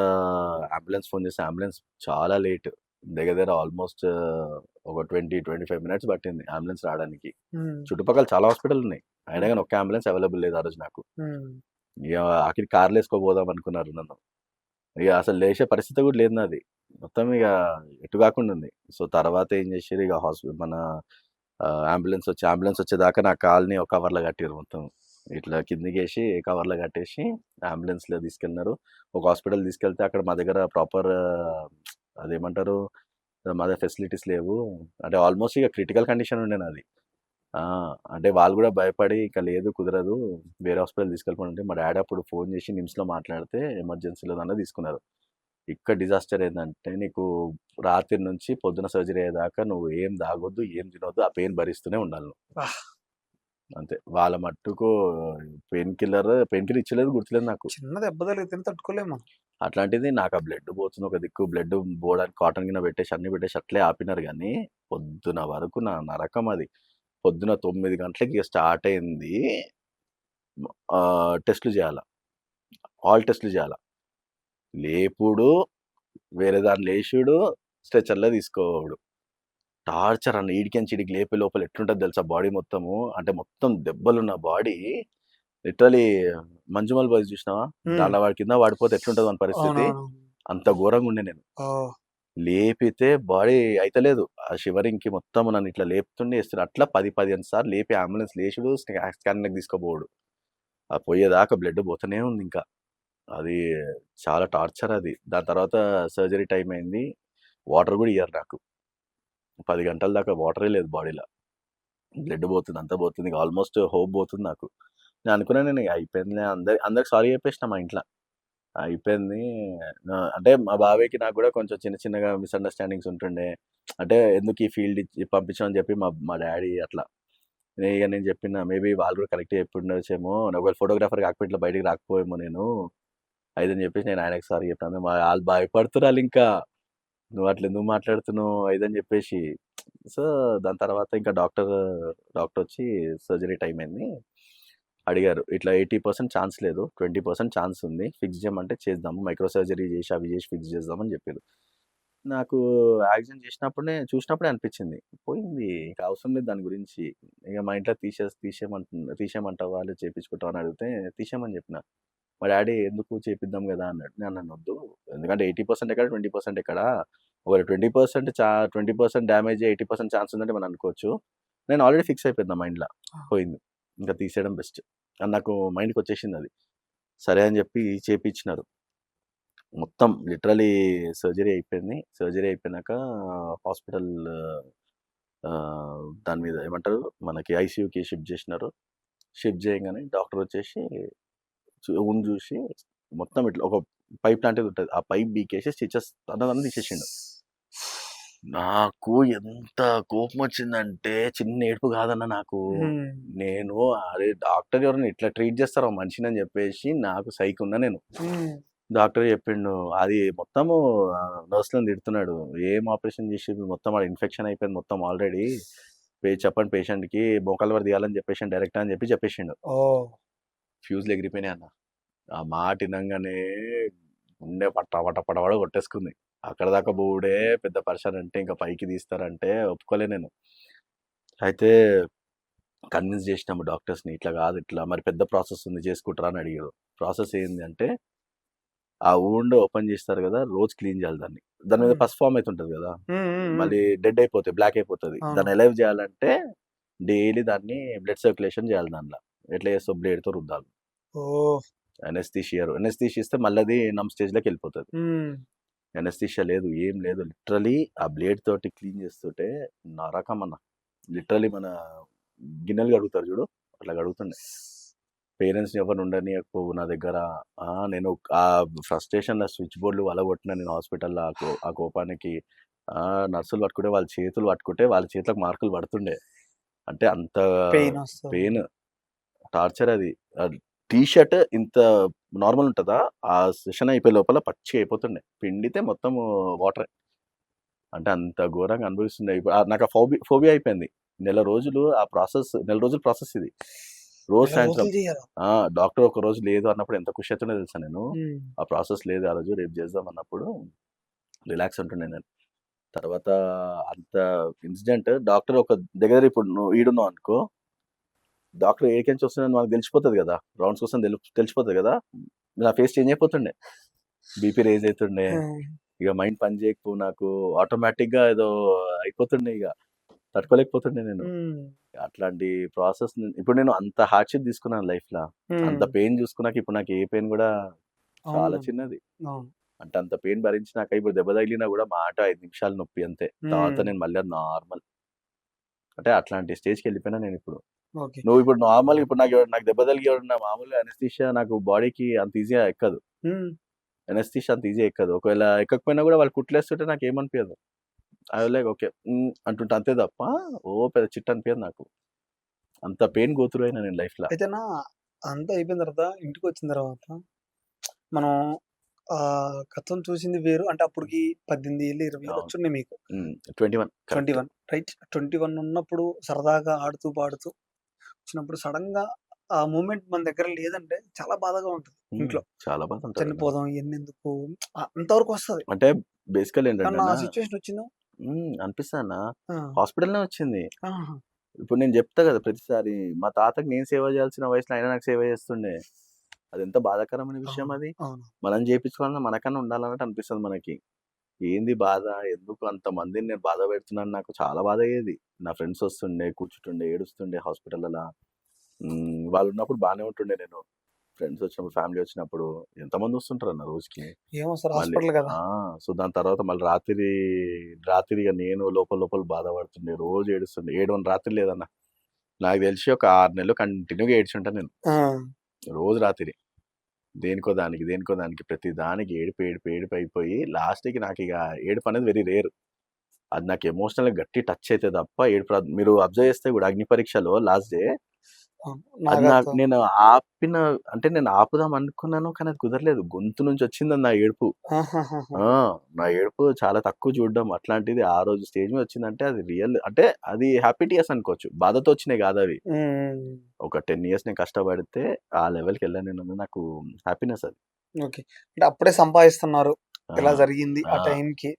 అంబులెన్స్ ఫోన్ చేస్తే అంబులెన్స్ చాలా లేట్. దగ్గర దగ్గర ఆల్మోస్ట్ ఒక 25 మినిట్స్ పట్టింది అంబులెన్స్ రావడానికి. హ్మ్. చుట్టుపక్కల చాలా హాస్పిటల్ ఉన్నాయి. అయినా హ్మ్. గాని ఒక్క అంబులెన్స్ అవైలబుల్ లేదు ఆ రోజు నాకు. హ్మ్. ఇగ ఆఖరికి కార్‌లో ఏసుకపోదాం అనుకున్నారు నన్ను. ఇగ అసలు లేచే పరిస్థితి కూడా లేదు నాది. మొత్తం ఇగ ఎటు కాకుండా ఉంది. సో, తర్వాత ఏం చేషిర్రు ఇగ మన అంబులెన్స్ వచ్చేదాకా నా కాలుని ఒక కవర్‌లో కట్టిర్రు మొత్తం. ఇట్లా కిందకేసి కవర్‌లో కట్టేసి అంబులెన్స్‌లో తీసుకెళ్లినారు. ఒక హాస్పిటల్ తీసుకెళ్తే అక్కడ మా దగ్గర ప్రాపర్ అదేమంటారు? మా దగ్గర ఫెసిలిటీస్ లేవు. అంటే ఆల్మోస్ట్ ఇగ క్రిటికల్ కండిషన్ ఉండే నాది. ఆ! అంటే వాళ్ళు గూడా భయపడి ఇక లేదు కుదరదు. వేరే హాస్పిటల్ తీసుకెళ్ళిపోండి. మా డ్యాడీ అప్పుడు ఫోన్ చేసి నిమ్స్‌లో మాట్లాడితే ఎమర్జెన్సీలో తీసుకున్నారు. ఇక్కడ డిజాస్టర్ ఏందంటే నీకు రాత్రి నుంచి పొద్దున సర్జరీ అయ్యేదాకా నువ్వు ఏం తాగొద్దు, ఏం తినొద్దు. ఆ పెయిన్ భరిస్తూనే ఉండాలి నువ్వు. ఆహ్! అంతే. వాళ్ళ మట్టుకు పెయిన్ కిల్లర్ ఇచ్చలేదు గుర్తులేదు నాకు. చిన్న దెబ్బ తగిలితేనే తట్టుకోలేము మనం. అట్లాంటిది నాకు ఆ బ్లడ్ పోతుంది ఒక దిక్కు. బ్లడ్ పోవడానికి కాటన్ గిన్నె పెట్టేసి అన్నీ పెట్టేసి అట్లే ఆపినారు గానీ, పొద్దున వరకు నా నరకం అది. పొద్దున 9 గంటలకి ఇగ స్టార్ట్ అయింది. టెస్ట్‌లు చేయాల. ఆల్ టెస్ట్‌లు చేయాల. లేపుడు, వేరే దాన్ని లేషుడు, స్ట్రెచర్‌లో తీసుకోవుడు. టార్చర్ అన్న ఈడికెంచి ఈడికి లేపే లోపల ఎట్లుంటది తెలుసా బాడీ మొత్తము. అంటే మొత్తం దెబ్బలున్న బాడీ లిటరల్లీ 'మంజుమల్ బాయ్స్' చూసినావా? హ్మ్. దాంట్లో వాడి కింద పడిపోతే ఎట్లుంటది వాని పరిస్థితి? అవునవును. అంత ఘోరంగుండే నేను. ఓహ్! లేపితే బాడీ అయితలేదు. ఆ షివరింగ్‌కి మొత్తం నన్ను ఇట్లా లేపుతుండే ఏస్తున్నారు. అట్లా 10, 15 సార్లు లేపి అంబులెన్స్ లేసుడు, స్కానింగ్‌కి తీసుకుపోవుడు. ఆ పోయేదాకా బ్లడ్ పోతూనే ఉందింకా. అది చాలా టార్చర్ అది. దాని తర్వాత సర్జరీ టైమ్ అయింది. వాటర్ గూడా ఇయ్యరు నాకు. 10 గంటల దాకా వాటరే లేదు బాడీలో. బ్లడ్ పోతుంది. అంతా పోతుంది. ఇక ఆల్మోస్ట్ హోప్ పోతుంది నాకు. నేను అనుకున్నా నేను ఇగ అయిపోయిందిలే అందరికి సారీ చెప్పేసిన మా ఇంట్ల. అయిపోయింది. అంటే మా బాబాయ్‌కి నాకు గూడా కొంచెం చిన్న చిన్నగా మిస్‌అండర్‌స్టాండింగ్స్ ఉంటుండే. అంటే ఎందుకు ఈ ఫీల్డ్ ఇచ్చి పంపించావు అని చెప్పి మా మా డ్యాడీ అట్లా. నేను చెప్పిన మేబీ వాళ్ళు కూడా కరెక్టే చెప్పుండొచ్చేమో. ఒకవేళ ఫోటోగ్రాఫర్ కాకపోతే ఇట్లా బయటికి రాకపోయేమో నేను. అదని చెప్పేసి నేను ఆయనకి సారీ చెప్పాను. ఆళ్ళు భయపడుతుర్రాళ్ళింకా. "నువ్వు అట్లా ఎందుకు మాట్లాడుతున్నావు?" ఇదని చెప్పేసి. సో, దాని తర్వాత ఇంకా డాక్టరొచ్చి సర్జరీ టైమ్ అయింది. అడిగారు. ఇట్లా 80% ఛాన్స్ లేదు. 20% ఛాన్స్ ఉంది. ఫిక్స్ చేయమంటే చేద్దాము. మైక్రో సర్జరీ చేసి, అవి చేసి ఫిక్స్ చేద్దామని చెప్పిర్రు. నాకు యాక్సిడెంట్ చూసినప్పుడే అనిపించింది. పోయింది. ఇక అవసరం లేదు దాని గురించి. ఇక మా ఇంట్లో తీసేయమంటావా? లేదా చేపించుకుంటావా? అని అడిగితే తీసేయమని చెప్పిన. మా డ్యాడీ ఎందుకు చేపిద్దాం గదా! అన్నాడు. నేనన్నాను వద్దు. ఎందుకంటే 80% ఎక్కడ, 20% ఎక్కడ? ఒకవేళ 20% డ్యామేజ్ 80% ఛాన్స్ ఉందంటే మనం అనుకోవచ్చు. నేను ఆల్రెడీ ఫిక్స్ అయిపోయింది నా మైండ్‌ల. ఆ! పోయింది. ఇంకా తీసేయడం బెస్ట్. అని నాకు మైండ్‌కొచ్చేసిందది. సరే అని చెప్పి చేపిచ్చినారు. మొత్తం లిటరల్లీ సర్జరీ అయిపోయింది. సర్జరీ అయిపోయినాక హాస్పిటల్ దాని మీద ఏమంటారు? మనకి ఐసీయూకి షిఫ్ట్ జేసినారు. షిఫ్ట్ చేయంగానే డాక్టరొచ్చేసి wound జూసి మొత్తం ఇట్లా ఒక పైప్ లాంటిది ఉంటది. ఆ పైప్ బీకేసి స్టిచెస్ అన్నదన్నీ తీసేసిండు. నాకు ఎంత కోపమొచ్చిందంటే చిన్న ఏడుపు కాదన్న నాకు. హ్మ్. నేను అరే! డాక్టర్ ఎవరైనా ఇట్లా ట్రీట్ చేస్తారా మనిషిని అని చెప్పేసి నాకు సైక్ ఉన్నా నేను. హ్మ్. డాక్టర్ చెప్పిండు. అది మొత్తము నర్స్‌లని తిడుతున్నాడు. "ఏం ఆపరేషన్ చేసిర్రు? మొత్తం ఆడ ఇన్ఫెక్షన్ అయిపోయింది మొత్తం ఆల్రెడీ. చెప్పండి పేషెంట్‌కి మోకాళ్ళ వరకు తీయాలని చెప్పేసిండు డైరెక్ట్" అని చెప్పేసిండు. ఓహ్! ఫ్యూజ్‌లు ఎగిరిపోయినాయి అన్న. ఆ మాట ఇనంగానే గుండె పటా పట పటపట కొట్టేసుకుంది. అక్కడి దాకా పోవుడే పెద్ద పరేషాన్ అంటే ఇంకా పైకి తీస్తారంటే ఒప్పుకోలే నేను. అయితే కన్విన్స్ చేసినాము డాక్టర్స్‌ని. ఇట్లా కాదు ఇట్లా మరి పెద్ద ప్రాసెస్ ఉంది చేసుకుంటారా అని అడిగారు. ప్రాసెస్ ఏంది అంటే ఆ వూండ్ ఓపెన్ చేస్తారు కదా! రోజు క్లీన్ చేయాలి దాన్ని. దాని మీద హ్మ్. పస్ ఫార్మ్ అయితుంటది కదా! హ్మ్. హ్మ్. హ్మ్. మళ్ళీ డెడ్ అయిపోతాయి. బ్లాక్ అయిపోతది. అవును. దాన్ని ఎలైవ్ చేయాలంటే డైలీ దాన్ని బ్లడ్ సర్క్యులేషన్ చేయాలి దాంట్ల. ఎట్లా చేస్తావు బ్లేడ్‌తో రుద్దాలి. ఓహ్! అనస్థీషియా ఇస్తే మళ్ళీ అది నమ్ స్టేజ్‌లోకెళ్ళిపోతది. హ్మ్. ఎనస్థీషియా లేదు, ఏం లేదు. లిటరలీ ఆ బ్లేడ్ తోటి క్లీన్ చేస్తుంటే నరకం అన్న. లిటరలీ మన గిన్నెలు కడుగుతారు చూడు, అట్లా కడుగుతుండే. పేరెంట్స్‌ని ఎవరిని ఉండనీయకపోవు నా దగ్గర. నేను ఆ ఫ్రస్ట్రేషన్‌లో స్విచ్ బోర్డ్‌లు పగలగొట్టిన నేను హాస్పిటల్‌లో ఆ కోపానికి. నర్సులు పట్టుకుంటే వాళ్ళ చేతులు పట్టుకుంటే వాళ్ళ చేతులకు మార్కులు పడుతుండే. అంటే అంత పెయిన్ వస్తుంది. పెయిన్, టార్చర్ అది. టీ షర్ట్ ఇంత నార్మల్ ఉంటదా? ఆ సెషన్ అయిపోయే లోపల పచ్చిగా అయిపోతుండే. పిండితే మొత్తం వాటరే. అంటే అంత ఘోరంగా అనుభవిస్తుండే. ఇప్పుడు నాకు ఆ ఫోబియా అయిపోయింది. నెల రోజులు ప్రాసెస్ ఇది. రోజు నెల సాయంత్రం రోజులు చేయాలా? డాక్టర్ ఒక రోజు లేదు అన్నప్పుడు ఎంత ఖుషి అవుతుండో తెలుసా నేను. ఉమ్. ఆ ప్రాసెస్ లేదు ఆ రోజు, రేపు చేద్దాం అన్నప్పుడు రిలాక్స్ ఉంటుండే నేను. తర్వాత అంత ఇన్సిడెంట్ డాక్టర్ ఒక దగ్గర, ఇప్పుడు నువ్వు ఈడున్నావు అనుకో, డాక్టర్ ఏడికెంచి వస్తుందని మనకు తెలిసిపోతుంది కదా, రౌండ్స్ కోసం తెలిసిపోతుంది కదా. నా ఫేస్ చేంజ్ అయిపోతుండే, బీపీ రేజ్ అవుతుండే, ఇక మైండ్ పని చేయకపో, నాకు ఆటోమేటిక్గా ఏదో అయిపోతుండే, ఇక తట్టుకోలేకపోతుండే నేను. ఉమ్. అట్లాంటి ప్రాసెస్ ఇప్పుడు నేను అంత హార్డ్షిప్ తీసుకున్నాను లైఫ్లో, అంత పెయిన్ చూసుకున్నాక ఇప్పుడు నాకు ఏ పెయిన్ కూడా చాలా అవును. చిన్నది. అవును. అంటే అంత పెయిన్ భరించినాక ఇప్పుడు దెబ్బ తగిలినా కూడా మాట 5 నిమిషాలు నొప్పి అంతే. తర్వాత నేను మళ్ళీ నార్మల్. అంటే అట్లాంటి స్టేజ్కి వెళ్ళిపోయినా నేను ఇప్పుడు. ఓకే. నువ్వు ఇప్పుడు నార్మల్, ఇప్పుడు నాకు దెబ్బ తగిలి ఎవరన్నా మామూలుగా అనస్థీషియా నాకు బాడీకి అంత ఈజీగా ఎక్కదు. ఉమ్. అనస్థీషియా అంత ఈజీ ఎక్కదు. ఒకవేళ ఎక్కకపోయినా కూడా వాళ్ళు కుట్లేస్తుంటే నాకు ఏమనిపించదు. ఐ లైక్ ఓకే అంటుంటే అంతే తప్ప పెద్ద చిట్టు అనిపించదు నాకు. అంత పెయిన్ గోతురు అయినా నేను లైఫ్లో. అయితేనా అంతా అయిపోయిన తర్వాత ఇంటికి వచ్చిన తర్వాత మనం గతం చూసింది వేరు. అంటే అప్పటికి 18 ఏళ్ళు 20 ఏళ్ళు అవును. వచ్చున్నాయి మీకు. 21 కరెక్ట్. 21 రైట్. 21 ఉన్నప్పుడు సరదాగా ఆడుతూ పాడుతూ వచ్చినప్పుడు సడన్ గా ఆ మూమెంట్ మన దగ్గర లేదంటే చాలా బాధగా ఉంటుంది ఇంట్లో. చాలా బాధ ఉంటుంది. చనిపోదాం ఇవన్నీ ఎందుకు అంతవరకు వస్తుంది. అంటే బేసికల్ కానీ ఏంటంటే ఆ సిచ్యువేషన్ వచ్చిందా? అనిపిస్తానా ఆ, హాస్పిటల్నే వచ్చింది. ఆహా, ఇప్పుడు నేను చెప్తా కదా ప్రతిసారి, మా తాతకి నేను సేవ చేయాల్సిన వయసులో ఆయన నాకు సేవ చేస్తుండే. అది ఎంత బాధాకరమైన విషయం అవును. అది. అవును. మనం చేయించుకోవాలన్నా మనకన్నా ఉండాలన్నట్టు అనిపిస్తుంది మనకి. ఏంది బాధ, ఎందుకు అంతమందిని నేను బాధ పెడుతున్నాను, నాకు చాలా బాధ అయ్యేది. నా ఫ్రెండ్స్ వస్తుండే, కూర్చుంటుండే, ఏడుస్తుండే హాస్పిటల్లో. వాళ్ళు ఉన్నప్పుడు బాగానే ఉంటుండే నేను. ఫ్రెండ్స్ వచ్చినప్పుడు, ఫ్యామిలీ వచ్చినప్పుడు ఎంతమంది వస్తుంటారు అన్న రోజుకి. ఏమో సార్ మళ్ళీ హాస్పిటల్ కదా. సో దాని తర్వాత మళ్ళీ రాత్రిగా నేను లోపల బాధపడుతుండే, రోజు ఏడుస్తుండే. 7 రాత్రి లేదన్న, నాకు తెలిసి ఒక 6 నెలలు కంటిన్యూగా ఏడ్చుంటాను నేను. ఆ, రోజు రాత్రి దేనికో దానికి ప్రతి దానికి ఏడుపు అయిపోయి లాస్ట్కి నాకు ఇక ఏడుపు అనేది వెరీ రేర్. అది నాకు ఎమోషనల్గా గట్టి టచ్ అయితే తప్ప ఏడుపు రాదు. మీరు అబ్జర్వ్ చేస్తే కూడా అగ్ని పరీక్షలో లాస్ట్ డే అవును. అది నాగతో నేను నేను ఆపుదాం అనుకున్నాను, కానీ అది కుదరలేదు. గొంతు నుంచి వచ్చింది నా ఏడుపు. ఆహాహాహా. నా ఏడుపు చాలా తక్కువ చూడడం, అట్లాంటిది ఆ రోజు స్టేజ్ మీద వచ్చిందంటే అది రియల్. అంటే అది హ్యాపీ టీయర్స్ అనుకోవచ్చు, బాధతో వచ్చినాయి కాదు అవి. ఉమ్. ఒక 10 years నేను కష్టపడితే ఆ లెవెల్కి వెళ్ళాను నేను, నాకు హ్యాపీనెస్ అది. ఓకే. అంటే అప్పుడే సంపాదిస్తున్నారు. ఇలా ఆ, జరిగింది ఆ ఆ, టైంకి.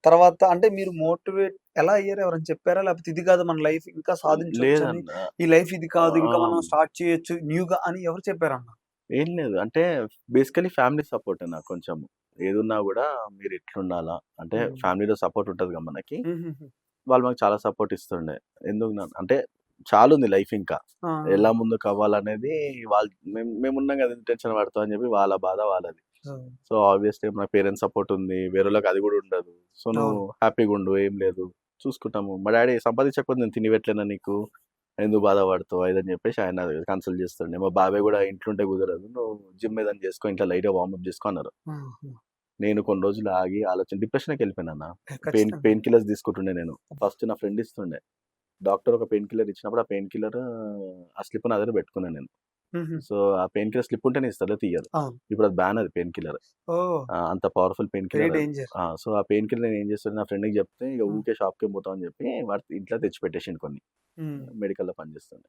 తర్వాత అంటే మీరు మోటివేట్ ఎలా అయ్యారు? ఎవరైనా చెప్పారా? లేకపోతే ఇది కాదు మన లైఫ్ ఇంకా సాధించొచ్చని, లేదన్న. ఈ లైఫ్ ఇది కాదు ఇంకా మనం ఆ, స్టార్ట్ చేయొచ్చు న్యూగా అని ఎవరు చెప్పారన్న? ఏం లేదు. అంటే బేసికలీ ఫ్యామిలీ సపోర్ట్ నాకు కొంచెం. ఏదున్నా కూడా మీరు ఇట్లుండాలా అంటే హ్మ్. ఫ్యామిలీలో సపోర్ట్ ఉంటుంది కదా మనకి. హుహుహు. వాళ్ళు మాకు చాలా సపోర్ట్ ఇస్తుండే. అంటే చాలా ఉంది లైఫ్ ఇంకా. ఆ! ఎలా ముందుకు అవ్వాలనేది వాళ్ళు, మేమున్నాం కదా, ఎందుకు టెన్షన్ పడతావు అని చెప్పి వాళ్ళ బాధ వాళ్ళది. ఆ! సో ఆబ్వియస్లీ మన పేరెంట్స్ సపోర్ట్ ఉంది, వేరేళ్ళకి అది కూడా ఉండదు. సో నువ్వు అవును. హ్యాపీగా ఉండు, ఏం లేదు చూసుకుంటాము. మా డాడీ సంపాదించకపోతే నేను తిని పెట్టలేనా నీకు, ఎందుకు బాధపడతావు అదని చెప్పేసి ఆయన కన్సల్ట్ చేస్తుండే. మా బాబాయ్ కూడా ఇంట్లో ఉంటే కుదరదు, నువ్వు జిమ్ ఏదైనా చేసుకో, ఇంట్లో లైట్గా వార్మప్ చేసుకో అన్నారు. ఆహా! నేను కొన్ని రోజులు ఆగి డిప్రెషన్కి వెళ్ళిపోయినా. ఖచ్చితంగా. పెయిన్ కిల్లర్స్ తీసుకుంటుండే నేను. ఫస్ట్ నా ఫ్రెండ్ ఇస్తుండే. డాక్టర్ ఒక పెయిన్ కిల్లర్ ఇచ్చినప్పుడు ఆ పెయిన్ కిల్లర్ ఆ స్లిప్ నా దగ్గర పెట్టుకున్నాను నేను. హుహు. సో ఆ పెయిన్ కిల్లర్ స్లిప్ ఉంటేనే ఇస్తారు, తీయరు. అవును. ఇప్పుడు అది బ్యాన్, అది పెయిన్ కిల్లర్. ఓహ్! అంత పవర్ఫుల్ పెయిన్ వెరీ కిల్లర్ అది. డేంజర్. సో ఆ పెయిన్ కిల్లర్ నేను ఏం చేస్తాను, నా ఫ్రెండ్కి చెప్తే ఇక ఆ! ఊకే షాప్కి పోతాం అని చెప్పి వాడు ఇంట్లో తెచ్చి పెట్టేసిండు కొన్ని. హ్మ్. మెడికల్లో పనిచేస్తుండే.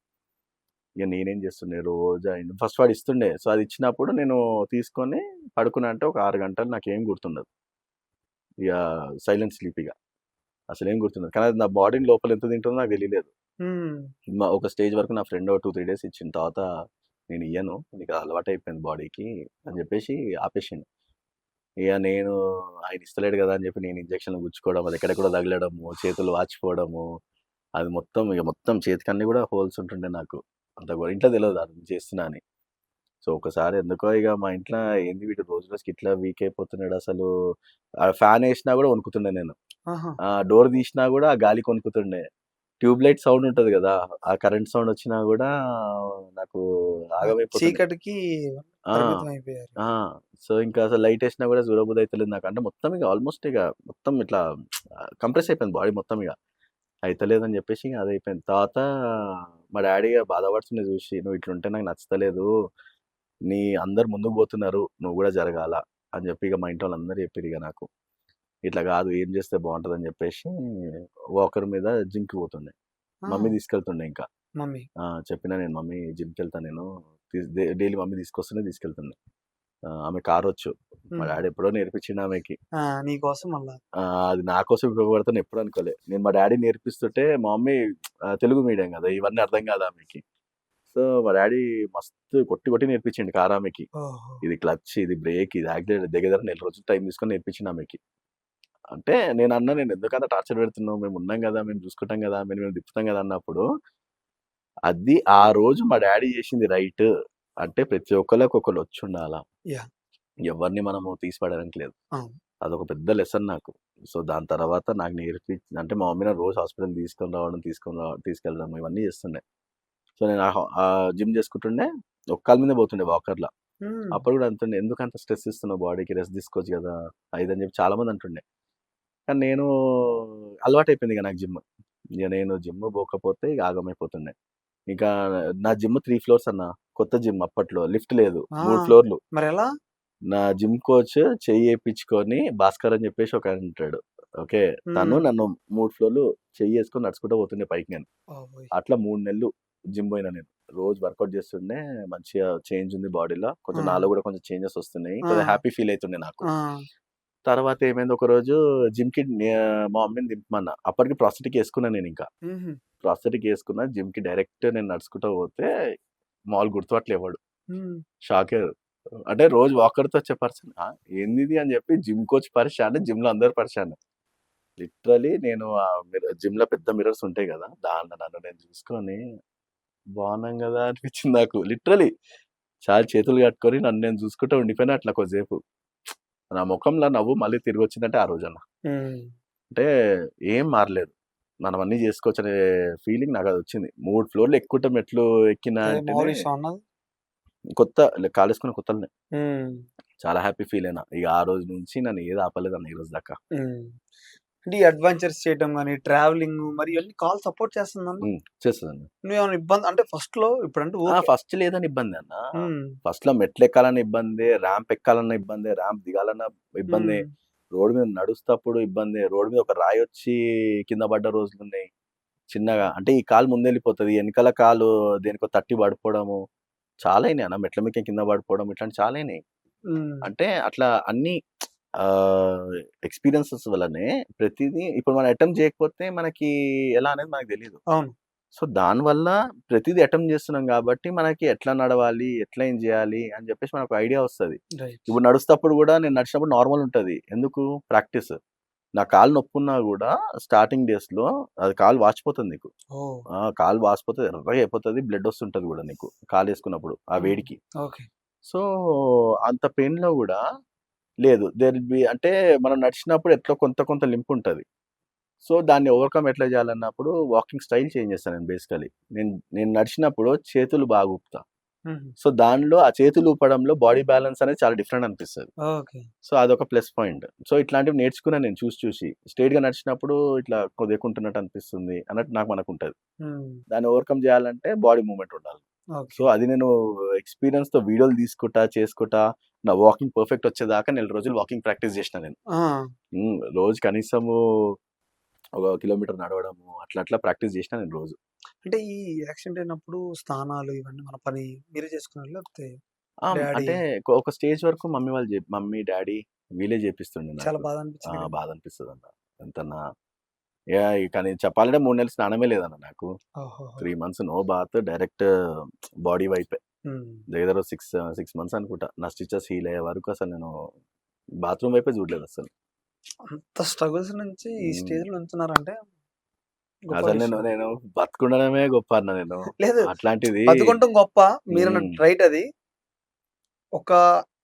ఇక నేనేం చేస్తుండే, రోజు ఫస్ట్ వాడు ఇస్తుండే. సో అది ఇచ్చినప్పుడు నేను తీసుకొని పడుకున్నా అంటే ఒక 6 గంటలు నాకేం గుర్తుండదు. ఇక సైలెంట్ స్లీప్, ఇక అసలేం గుర్తుండదు. కానీ అది నా బాడీని లోపల ఎంత తింటుందో నాకు తెలియలేదు. హ్మ్. ఒక స్టేజ్ వరకు నా ఫ్రెండ్ 2-3 డేస్ ఇచ్చిన తర్వాత నేను ఇయ్యను, నీకు అలవాటు అయిపోయింది బాడీకి అని చెప్పేసి ఆపేసిండు. ఇక నేను ఆయన ఇస్తలేడు కదా అని చెప్పి నేను ఇంజక్షన్లు గుచ్చుకోవడం, అది ఎక్కడెక్కడో తగలడము, చేతులు వాచిపోవడము, అది మొత్తం చేతికన్నీ కూడా హోల్స్ ఉంటుండే నాకు. అంత ఇంట్లో తెలియదు అది చేస్తున్నా అని. సో, ఒకసారి ఎందుకో ఇగ మా ఇంట్లో ఏంది వీడు రోజు రోజుకి ఇట్లా వీక్ అయిపోతున్నాడు అసలు. ఫ్యాన్ ఏసినా గూడా వణుకుతుండే నేను. ఆహా! డోర్ తీసినా గూడా ఆ గాలికి వణుకుతుండే. ట్యూబ్ లైట్ సౌండ్ ఉంటది గదా! ఆ కరెంట్ సౌండ్ వచ్చినా గూడా నాకు ఆగమైపోతుండే. చీకటికి ఆ! పరిమితం అయిపోయారు. ఆ! సో, ఇంకా అసలు లైట్ ఏసినా గూడా చూడబుద్ధి అయితలేదు నాకు. అంటే మొత్తం ఇగ ఆల్‌మోస్ట్ ఇగ మొత్తం ఇట్లా కంప్రెస్ అయిపోయింది బాడీ మొత్తం ఇగ. అయితలేదని జెప్పేసి ఇగ అదయిపోయింది. తర్వాత మా డ్యాడీ ఇగ బాధపడుతుండే చూసి, "నువ్వు ఇట్లుంటే నాకు నచ్చుతలేదు. అందరూ ముందుకు పోతున్నారు. నువ్వు గూడా జరగాల" అని జెప్పి ఇగ మా ఇంటోళ్ళందరూ చెప్పిర్రిగ నాకు. ఇట్లా గాదు ఏం జేస్తే బావుంటదని జెప్పేసి వాకర్ మీద జిమ్‌కి పోతుండే. ఆ! మమ్మీ తీసుకెళ్తుండే ఇంకా. మమ్మీ. చెప్పినా నేను, "మమ్మీ జిమ్‌కెళ్తా నేను." డైలీ మమ్మీ తీసుకెళ్తుండే. ఆమె కారొచ్చు. మా హ్మ్. డ్యాడీ ఎప్పుడో నేర్పించిండు ఆమెకి. నీకోసం మళ్ళా. అది నా కోసం ఉపయోగపడతదని ఎప్పుడు అనుకోలే. నేను మా డ్యాడీ నేర్పిస్తుంటే మా మమ్మీ తెలుగు మీడియం గదా! ఇవన్నీ అర్థం కాదు ఆమెకి. సో, మా డ్యాడీ మస్తు కొట్టి కొట్టి నేర్పించిండు కారు ఆమెకి. ఓహో! ఇది క్లచ్, ఇది బ్రేక్, ఇది యాక్సిలరేటర్ దగ్గర దగ్గర నెల రోజులు టైం తీసుకొని నేర్పించిండు ఆమెకి. అంటే నేనన్నా, "నేనెందుకంత టార్చర్ పెడుతున్నావు? మేమున్నాం గదా! మేము చూసుకుంటాం గదా! మేము తిప్పుతాం గదా!" అన్నప్పుడు, అది ఆ రోజు మా డ్యాడీ చేసింది రైట్. అంటే ప్రతి ఒక్కళ్ళకి ఒకళ్ళొచ్చుండాల. యాహ్! ఎవరిని మనము తీసి పడేయడానికి లేదు. అవును. అదొక పెద్ద లెసన్ నాకు. సో, దాని తర్వాత నాకు అంటే మా మమ్మీ నన్ను రోజు హాస్పిటల్‌కి తీసుకెళ్ళడం ఇవన్నీ చేస్తుండే. సో, నేను జిమ్ చేసుకుంటుండే. ఒక కాలు మీదే పోతుండే వాకర్‌ల. హ్మ్. అప్పుడు కూడా అంటుండే, "ఎందుకంత స్ట్రెస్ ఇస్తున్నావు బాడీకి? రెస్ట్ తీసుకోవచ్చు గదా!" అది ఇది అని చెప్పి చాలామంది అంటుండే. కానీ నేను అలవాటయిపోయింది ఇగ నాకు జిమ్. ఇగ నేను జిమ్ పోకపోతే ఇగ ఆగమైపోతుండే. ఇంకా నా జిమ్ 3 ఫ్లోర్స్ అన్న. కొత్త జిమ్ అప్పట్లో లిఫ్ట్ లేదు. ఆ! 3 ఫ్లోర్‌లు. మరెలా? నా జిమ్ కోచ్ చెయ్యేపిచ్చుకొని భాస్కర్ అని చెప్పేసి ఒకాయనుంటాడు. ఓకే. తను హ్మ్. నన్ను 3 ఫ్లోర్‌లు చెయ్యేసుకొని నడుచుకుంటూ పోతుండే పైకి నేను. బాబోయ్! అట్లా 3 నెలలు జిమ్ పోయినా నేను. రోజు వర్కౌట్ చేస్తుండే. మంచిగా చేంజ్ ఉంది బాడీలో. కొంచెం ఆ! నాలో కూడా కొంచెం చేంజెస్ వస్తున్నాయి. ఆ! కొంచెం హ్యాపీ ఫీల్ అయితుండే నాకు. ఆ! తర్వాత ఏమైంది ఒకరోజు జిమ్‌కి మా మమ్మీని దింపమన్నా. అప్పటికి ప్రాస్థెటిక్ ఏసుకున్నా నేనింకా. హుహు. ప్రాస్థెటిక్ ఏసుకున్నా. జిమ్‌కి డైరెక్ట్ నేను నడుచుకుంటూ పోతే మాములుగా గుర్తుపట్టలే ఎవడు. హ్మ్. షాకేరు. అంటే రోజు వాకర్‌తో వచ్చే పర్సన్ ఏందిది అని చెప్పి జిమ్ కోచ్ పరిషాన్, జిమ్‌లో అందరూ పరిషాన్. లిటరల్లీ నేను జిమ్‌లో పెద్ద మిర్రర్స్ ఉంటాయి గదా! దాంట్లో నన్ను నేను చూసుకొని బాగున్నాం గదా! అనిపించింది నాకు. లిటరల్లీ చాలు చేతులు కట్టుకొని నన్ను నేను చూసుకుంటూ ఉండిపోయినా అట్లా కొద్దిసేపు. నా మొఖంలో నవ్వు మళ్ళీ తిరిగొచ్చిందంటే ఆ రోజన్న. హ్మ్. అంటే ఏం మారలేదు. మనం అన్నీ చేసుకోవచ్చనే ఫీలింగ్ నాకదొచ్చింది. 3 ఫ్లోర్‌లు ఎక్కుంట మెట్లు ఎక్కినా ఏ అంటేనే మామూలు విషయమా అన్నది? కాలేసుకున్న కొత్తల్నే. హ్మ్. చాలా హ్యాపీ ఫీల్ అయినా. ఇగ ఆ రోజు నుంచి నన్ను ఏది ఆపలేదన్న ఈ రోజు దాకా. హ్మ్. అంటే ఈ అడ్వెంచర్స్ చేయటం గాని, ట్రావెలింగు మరి ఇయన్నీ కాల్ సపోర్ట్ చేస్తుందన్న? చేస్తదండి. నువ్వేమైనా ఇబ్బంది అంటే ఫస్ట్‌లో ఇప్పుడంటే ఓకే. ఫస్ట్ లేదని ఇబ్బందే అన్న. హ్మ్. ఫస్ట్‌లో మెట్లెక్కాలన్నా ఇబ్బందే, ర్యాంప్ ఎక్కాలన్నా ఇబ్బందే, ర్యాంప్ దిగాలన్నా ఇబ్బందే. హ్మ్. రోడ్ మీద నడుస్తప్పుడు ఇబ్బందే. రోడ్ మీద ఒక రాయొచ్చి కింద పడ్డ రోజులున్నాయి. చిన్నగా అంటే ఈ కాలు ముందెళ్ళిపోతది. ఎనకాల కాలు దేనికో తట్టి పడిపోవడము. చాలా అయినాయి అన్న. మెట్ల మీదకి కింద పడిపోవడం ఇట్లాంటివి చాలా అయినాయి. హ్మ్. అంటే అట్లా అన్నీ ఎక్స్‌పీరియన్సెస్ వల్లనే ప్రతీదీ ఇప్పుడు మనం అటెంప్ట్ చేయకపోతే మనకి ఎలా అనేది మనకు తెలీదు. అవును. సో, దానివల్ల ప్రతీదీ అటెంప్ట్ చేస్తున్నాం గాబట్టి, మనకి ఎట్లా నడవాలి, ఎట్లా ఏం జేయాలి అని జెప్పేసి మనకు ఐడియా వస్తది. రైట్. ఇప్పుడు నడుస్తప్పుడు గూడా నేను నడిచినప్పుడు నార్మల్ ఉంటది. ఎందుకు? ప్రాక్టీస్. నా కాలు నొప్పున్నా గూడా స్టార్టింగ్ డేస్‌లో అది కాలు వాచిపోతుంది నీకు. ఓహ్! కాలు వాసిపోతది. ఎర్రగా అయిపోతది. బ్లడ్ వస్తుంటది గూడా నీకు కాలేసుకున్నప్పుడు ఆ హ్మ్. వేడికి. ఓకే. సో, అంత పెయిన్‌లో గూడా లేదు. దేర్ విల్ బి అంటే మనం నడిచినప్పుడు ఎట్లో కొంత కొంత లింపుంటది. సో, దాన్ని ఓవర్‌కమ్ ఎట్లా జేయాలన్నప్పుడు వాకింగ్ స్టైల్ చేంజ్ చేశా నేను బేసికల్లీ. నేను నేను నడిచినప్పుడు చేతులు బాగా ఊపుతా. హుహు. సో, దానిలో ఆ చేతులు ఊపడంలో బాడీ బ్యాలన్స్ అనేది చాలా డిఫరెంట్ అనిపిస్తది. ఓకే. సో, అదొక ప్లస్ పాయింట్. సో, ఇట్లాంటివి నేర్చుకున్నా నేను చూసి. స్ట్రెయిట్‌గా నడిచినప్పుడు ఇట్లా కొద్దిగా కుంటున్నట్టు అనిపిస్తుంది అన్నట్టు మనకుంటది. హ్మ్. దాన్ని ఓవర్‌కమ్ జేయాలంటే బాడీ మూవ్‌మెంట్ ఉండాలి. So, okay. అది నేను ఎక్స్‌పీరియన్స్‌తో వీడియోలు తీసుకుంటా, చేసుకుంటా నా వాకింగ్ పర్ఫెక్ట్ వచ్చేదాకా నెల రోజులు వాకింగ్ ప్రాక్టీస్ జేసినా నేను. ఆ! రోజు కనీసము ఒక కిలోమీటర్ నడవడము అట్లా అట్లా ప్రాక్టీస్ జేసినా నేను రోజు. అంటే ఈ యాక్సిడెంట్ అయినప్పుడు స్నానాలు ఇవన్నీ మన పని మీరే చేసుకున్నారా? లేకపోతే డ్యాడీ అంటే ఒక స్టేజ్ వరకు మమ్మీ, డ్యాడీ వీళ్ళే జేపిస్తుండే చాలా నాకు. బాధ అనిపించింది కదా! బాధ అనిపిస్తదన్న. ఎంతన్నా కానీ చెప్పాలంటే 3 నెలలు స్నానమే లేదన్న నాకు. ఓహోహో! 3 months no bath direct body వైపే. హ్మ్. దగ్గర 6 మంత్స్ అనుకుంటా. నా స్టిచెస్ హీల్ అయ్యే వరకు అసలు నేను బాత్రూమ్ వైపే చూడలేదసలు. అంత స్ట్రగుల్స్ నుంచి ఈ హ్మ్. స్టేజ్‌లో నిల్చున్నారంటే గొప్ప అసలు నేను విషయం. నేను బతికుండడమే గొప్ప అన్న నేను. లేదు అట్లాంటిది బతికుంటం గొప్ప. హ్మ్. మీరన్నట్టు రైట్ అది. ఒక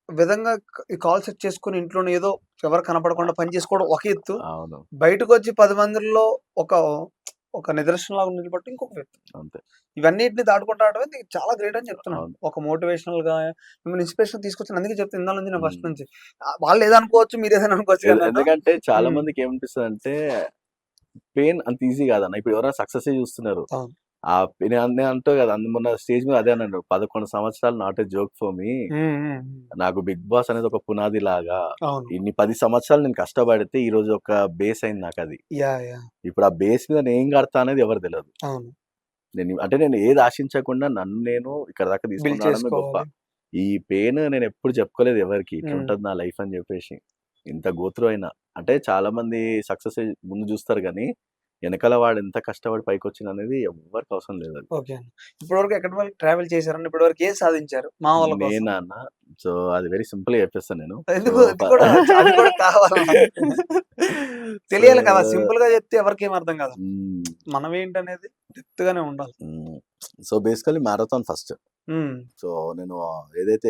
విధంగా ఈ కాల్ సెట్ చేసుకొని ఇంట్లోనే ఏదో ఎవరు కనపడకుండా పని చేసుకోవడం ఒక ఎత్తు. అవును. బయటకొచ్చి 10 మందిలో ఒక నిదర్శనంలాగా నిలబడటం ఇంకొక ఎత్తు. అంతే. ఇవన్నిటిని దాటుకుంటూ రావడమే చాలా గ్రేట్ అని చెప్తున్నాను. అవును. ఒక మోటివేషనల్‌గా మిమ్మల్ని ఇన్స్‌పిరేషన్ తీసుకొచ్చాను. అందుకే చెప్తున్నా ఇందాల నుంచి నేను ఫస్ట్ హ్మ్. నుంచి. వాళ్ళు ఏదనుకోవచ్చు, మీరు ఏదైనా అనుకోవచ్చు కానీ నన్ను. ఎందుకంటే చాలా హ్మ్. మందికి ఏమనిపిస్తదంటే పెయిన్ అంత ఈజీ కాదన్న. ఇప్పుడు ఎవరైనా సక్సెసే చూస్తున్నారు. అవును. నేను అంటా కదా! మొన్న స్టేజ్ మీద అదే అన్నాను. 11 సంవత్సరాలు not a joke for me. హ్మ్. హ్మ్. హ్మ్. నాకు 'బిగ్ బాస్' అనేది ఒక పునాది లాగా. అవును. ఇన్ని 10 సంవత్సరాలు నేను కష్టపడితే ఈరోజు ఒక బేస్ అయింది నాకది. యాహ్! ఇప్పుడు ఆ బేస్ మీద నేనేం కడతా అనేది ఎవరు తెలవదు. అవును. నేను ఏది ఆశించకుండా నన్ను నేను ఇక్కడ దాకా తీసుకొని బిల్డ్ రావడమే గొప్ప. చేసుకోవాలి. ఈ పెయిన్ నేనెప్పుడు చెప్పుకోలేదు ఎవరికీ. హ్మ్. ఇట్లుంటది నా లైఫ్ అని జెప్పేసి. ఇంత గో త్రూ అయినా. అంటే చాలా మంది సక్సెస్ ముందు జూస్తారు గానీ, ఎనకాల వాడు ఎంత కష్టపడి పైకొచ్చిండనేది ఎవ్వరికి అవసరం లేదది. ఓకే అండి. ఇప్పటివరకు ఎక్కడి వరకు ట్రావెల్ చేశారండి? ఇప్పటివరకు ఏం సాధించారు? మా వాళ్ళ కోసం. నేనా అన్న? సో, అది వెరీ సింపుల్‌గా చెప్పేస్తాను నేను. సో, ఎందుకు ఫ అది కూడా కావాలా మనకి? సో, తెలియాలి కదా! సింపుల్‌గా చెప్తే ఎవరికేం అర్థం కాదు. హ్మ్. మనమేంటనేది డెప్త్‌గానే ఉండాలి. హ్మ్. So, basically marathon first. హ్మ్. సో, నేను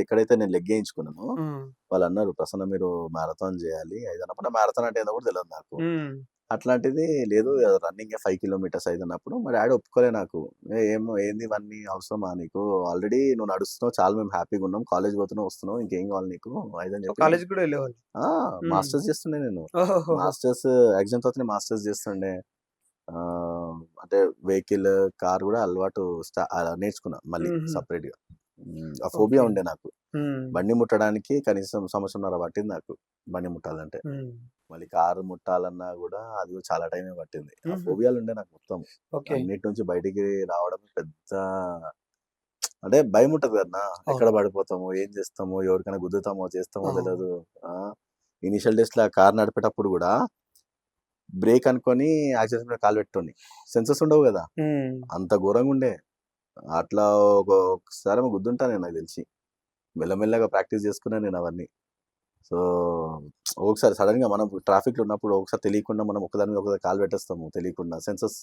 ఎక్కడైతే నేను లెగ్ ఏయించుకున్నానో, హ్మ్. వాళ్ళన్నారు, "ప్రసన్న మీరు మ్యారథాన్ జేయాలి." అదన్నప్పుడు మ్యారథాన్ అంటే ఏందో కూడా తెలవదు నాకు. హ్మ్. అట్లాంటిది లేదు రన్నింగే 5 కిలోమీటర్స్ అయిందన్నప్పుడు మా డ్యాడీ ఒప్పుకోలే నాకు. ఏమో ఏంది ఇవన్నీ అవసరమా నీకు? ఆల్రెడీ నువ్వు నడుస్తున్నావు చాలు మేము హ్యాపీగున్నాం. కాలేజ్ పోతున్నావు, వస్తున్నావు ఇంకేం కావాలి నీకు? అదని చెప్పి కాలేజ్‌కి కూడా వెళ్ళేవాళ్ళు. ఆ! హ్మ్. మాస్టర్స్ చేస్తుండే నేను. ఓహోహోహో! మాస్టర్స్ ఎగ్జామ్ తర్వాతనే మాస్టర్స్ చేస్తుండే. అంటే వెహికల్, కార్ కూడా అలవాటు నేర్చుకున్నా మళ్ళీ హుహు. సెపరేట్‌గా. ఆ ఫోబియా ఓకే. ఉండే నాకు. హ్మ్. బండి ముట్టడానికి కనీసం సంవత్సరంన్నర పట్టింది నాకు. బండి ముట్టాలంటే. హ్మ్. మళ్ళీ కారు ముట్టాలన్నా గూడా అది కూడా చాలా టైమే పట్టింది. ఆ హుహు. ఫోబియాలుండే నాకు మొత్తం. ఓకే. అన్నిటి నుంచి బయటికి రావడం పెద్ద అంటే భయముంటది గదన్నా! అవును. ఎక్కడ పడిపోతామో, ఏం చేస్తామో, ఎవరికైనా గుద్దుతామో, చేస్తామో అవును. తెలవదు. ఆ! ఇనీషియల్ డేస్‌లో కారు నడిపేటప్పుడు గూడా బ్రేక్ అనుకోని యాక్సిలరేటర్ మీద కాలు పెట్టేటోడిని. సెన్సర్స్ ఉండవు గదా! హ్మ్. అంత ఘోరంగుండే. అట్లా ఒకసారేమో గుద్దుంటా నేను నాకు తెలిసి. మెల్లమెల్లగా ప్రాక్టీస్ చేసుకున్నా నేనవన్నీ. సో, ఒకసారి సడెన్‌గా మనం ట్రాఫిక్‌లో ఉన్నప్పుడు ఒకసారి తెలియకుండా మనం ఒకదాని మీద ఒకదాని కాలు పెట్టేస్తాము తెలియకుండా. సెన్సర్స్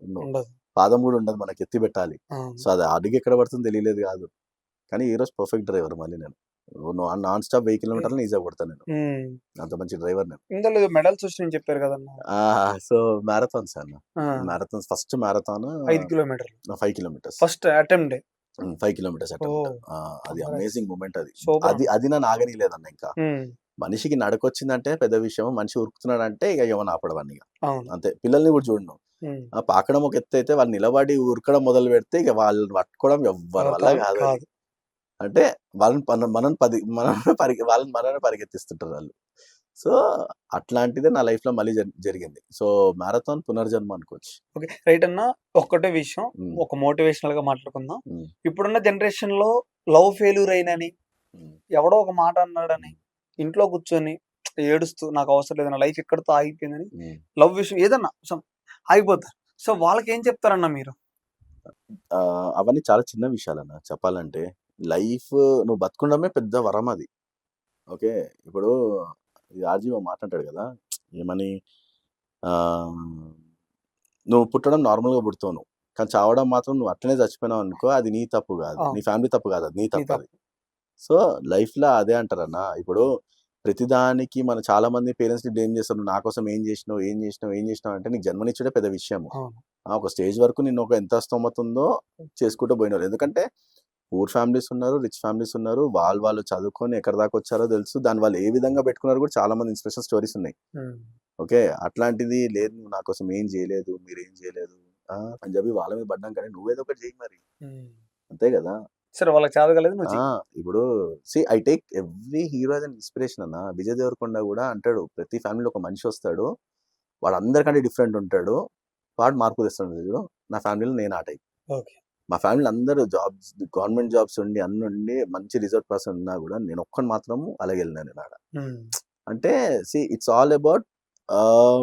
ఉండవు. ఉండదు. పాదం గూడా ఉండదు మనకి ఎత్తి పెట్టాలి. అవును. సో, అది అడుగు ఎక్కడ పడుతుందో తెలియలేదు గాదు. కానీ ఈరోజు పర్ఫెక్ట్ డ్రైవర్ మళ్ళీ నేను. నాన్ స్టాప్ 1000 హ్మ్. కిలోమీటర్లని ఈజీగా కొడతా నేను. హ్మ్. అంత మంచి డ్రైవర్ నేను. ఇందులో ఏదో మెడల్స్ వచ్చినాయని చెప్పారు కదన్నా! సో, మ్యారథాన్స్ అన్న. ఆ! మ్యారథాన్స్ ఫస్ట్ మ్యారథాన్ 5 కిలోమీటర్లు. 5 కిలోమీటర్స్. ఫస్ట్ అటెంప్టే. 5 కిలోమీటర్స్ అటెంప్ట్. ఓహ్! అది కంగ్రాట్స్. అమేజింగ్ మొమెంట్ అది. సూపర్ అది అన్న. అది నన్ను ఆగనీయలేదన్న ఇంకా. హ్మ్. మనిషికి నడకొచ్చిందంటే పెద్ద విషయం. మనిషి ఉరుకుతున్నాడంటే ఇగ ఎవరిని ఆపడు వాడినిగ. అవును. అంతే. పిల్లల్ని గూడా చూడను. హ్మ్. పాకడం ఒక ఎత్తయితే వాళ్ళు నిలబడి ఉరకడం మొదలుపెడితే ఇగ వాళ్ళని పట్టుకోవడం ఎవ్వరి ఎవరి వల్ల తరం గాదది. కాదు. అంటే వాళ్ళని మనల్ని మనల్ని పరిగెత్తిస్తుంటారాళ్ళు. సో, అట్లాంటిదే నా లైఫ్‌లో మళ్ళీ జరిగింది. సో, మ్యారథాన్ పునర్జన్మ అనుకోవచ్చు. ఓకే. రైట్ అన్న. ఒక్కటే విషయం హ్మ్. ఒక మోటివేషనల్‌గా మాట్లాడుకుందాం. హ్మ్. ఇప్పుడున్న జనరేషన్‌లో లవ్ ఫెయిల్యూర్ అయినని, హ్మ్. ఎవడో ఒక మాట అన్నాడని, హ్మ్. ఇంట్లో కూర్చొని ఏడుస్తూ నాకు అవసరం లేదు. నా లైఫ్ ఇక్కడితో ఆగిపోయిందని హ్మ్. లవ్ విషయం ఏదన్నా ఆగిపోతారు. సో, వాళ్ళకేం చెప్తారన్న మీరు? అవన్నీ చాలా చిన్న విషయాలన్న చెప్పాలంటే. లైఫ్ నువ్వు బతికుండడమే పెద్ద వరం అది. ఓకే. ఇప్పుడు ఈ 'ఆర్‌జీవి' ఓ మాట అంటాడు గదా! ఏమని ఆహ్, నువ్వు పుట్టడం నార్మల్‌గా పుడతావు నువ్వు. కానీ చావడం మాత్రం నువ్వు అట్లనే చచ్చిపోయినావనుకో అది నీ తప్పు గాదు. నీ అవును. ఫ్యామిలీ తప్పు గాదు. అది నీ నీ తప్పది. తప్పు. సో, లైఫ్‌లో అదే అంటారన్న. ఇప్పుడు ప్రతిదానికి చాలా మంది పేరెంట్స్‌ని బ్లేమ్ చేస్తారు. "నువ్వు నా కోసం ఏం జేసినావు? ఏం జేసినావు? ఏం జేసినావు?" అంటే నీకు జన్మనిచ్చుడే పెద్ద విషయము. అవును. ఒక స్టేజ్ వరకు ఎంత స్తోమత ఉందో చేసుకుంటూ పోయినారు. ఎందుకంటే పూర్ ఫ్యామిలీస్ ఉన్నారు. రిచ్ ఫ్యామిలీస్ ఉన్నారు. వాళ్ళు చదువుకొని ఎక్కడి దాకా వచ్చారో తెలుసు. దాన్ని వాళ్ళు ఏ విధంగా పెట్టుకున్నారో కూడా చాలా మంది ఇన్‌స్పిరేషన్ స్టోరీస్ ఉన్నాయి. హ్మ్. ఓకే. అట్లాంటిది లేదు నువ్వు నా కోసం ఏం జేయలేదు. మీరేం జేయలేదు. అని చెప్పి వాళ్ళ మీద పడ్డాం కానీ నువ్వేదో ఒకటి చెయ్యి మరి. హ్మ్. అంతే గదా! సరే వాళ్ళకి చేత కాలేదు నువ్వు ఆ! చెయ్యి. ఇప్పుడు I take every hero as an inspiration అన్న. 'విజయ్ దేవరకొండ' గూడా అంటాడు. ప్రతి ఫ్యామిలీలో ఒక మనిషొస్తాడు. వాడు అందరికంటే డిఫరెంట్ ఉంటాడు. వాడు మార్పు తెస్తాడు చూడు. నా ఫ్యామిలీలో నేను ఆ టైప్. ఓకే. మా ఫ్యామిలీలో అందరూ గవర్నమెంట్ జాబ్స్ ఉండి అన్నుండి మంచి రిజర్వ్డ్ పర్సన్ ఉన్నా గూడా నేనొక్కడిని మాత్రం అలాగే ఎళ్ళినా నేను ఆడ. హ్మ్. అంటే ఇట్స్ ఆల్ అబౌట్ ఆహ్,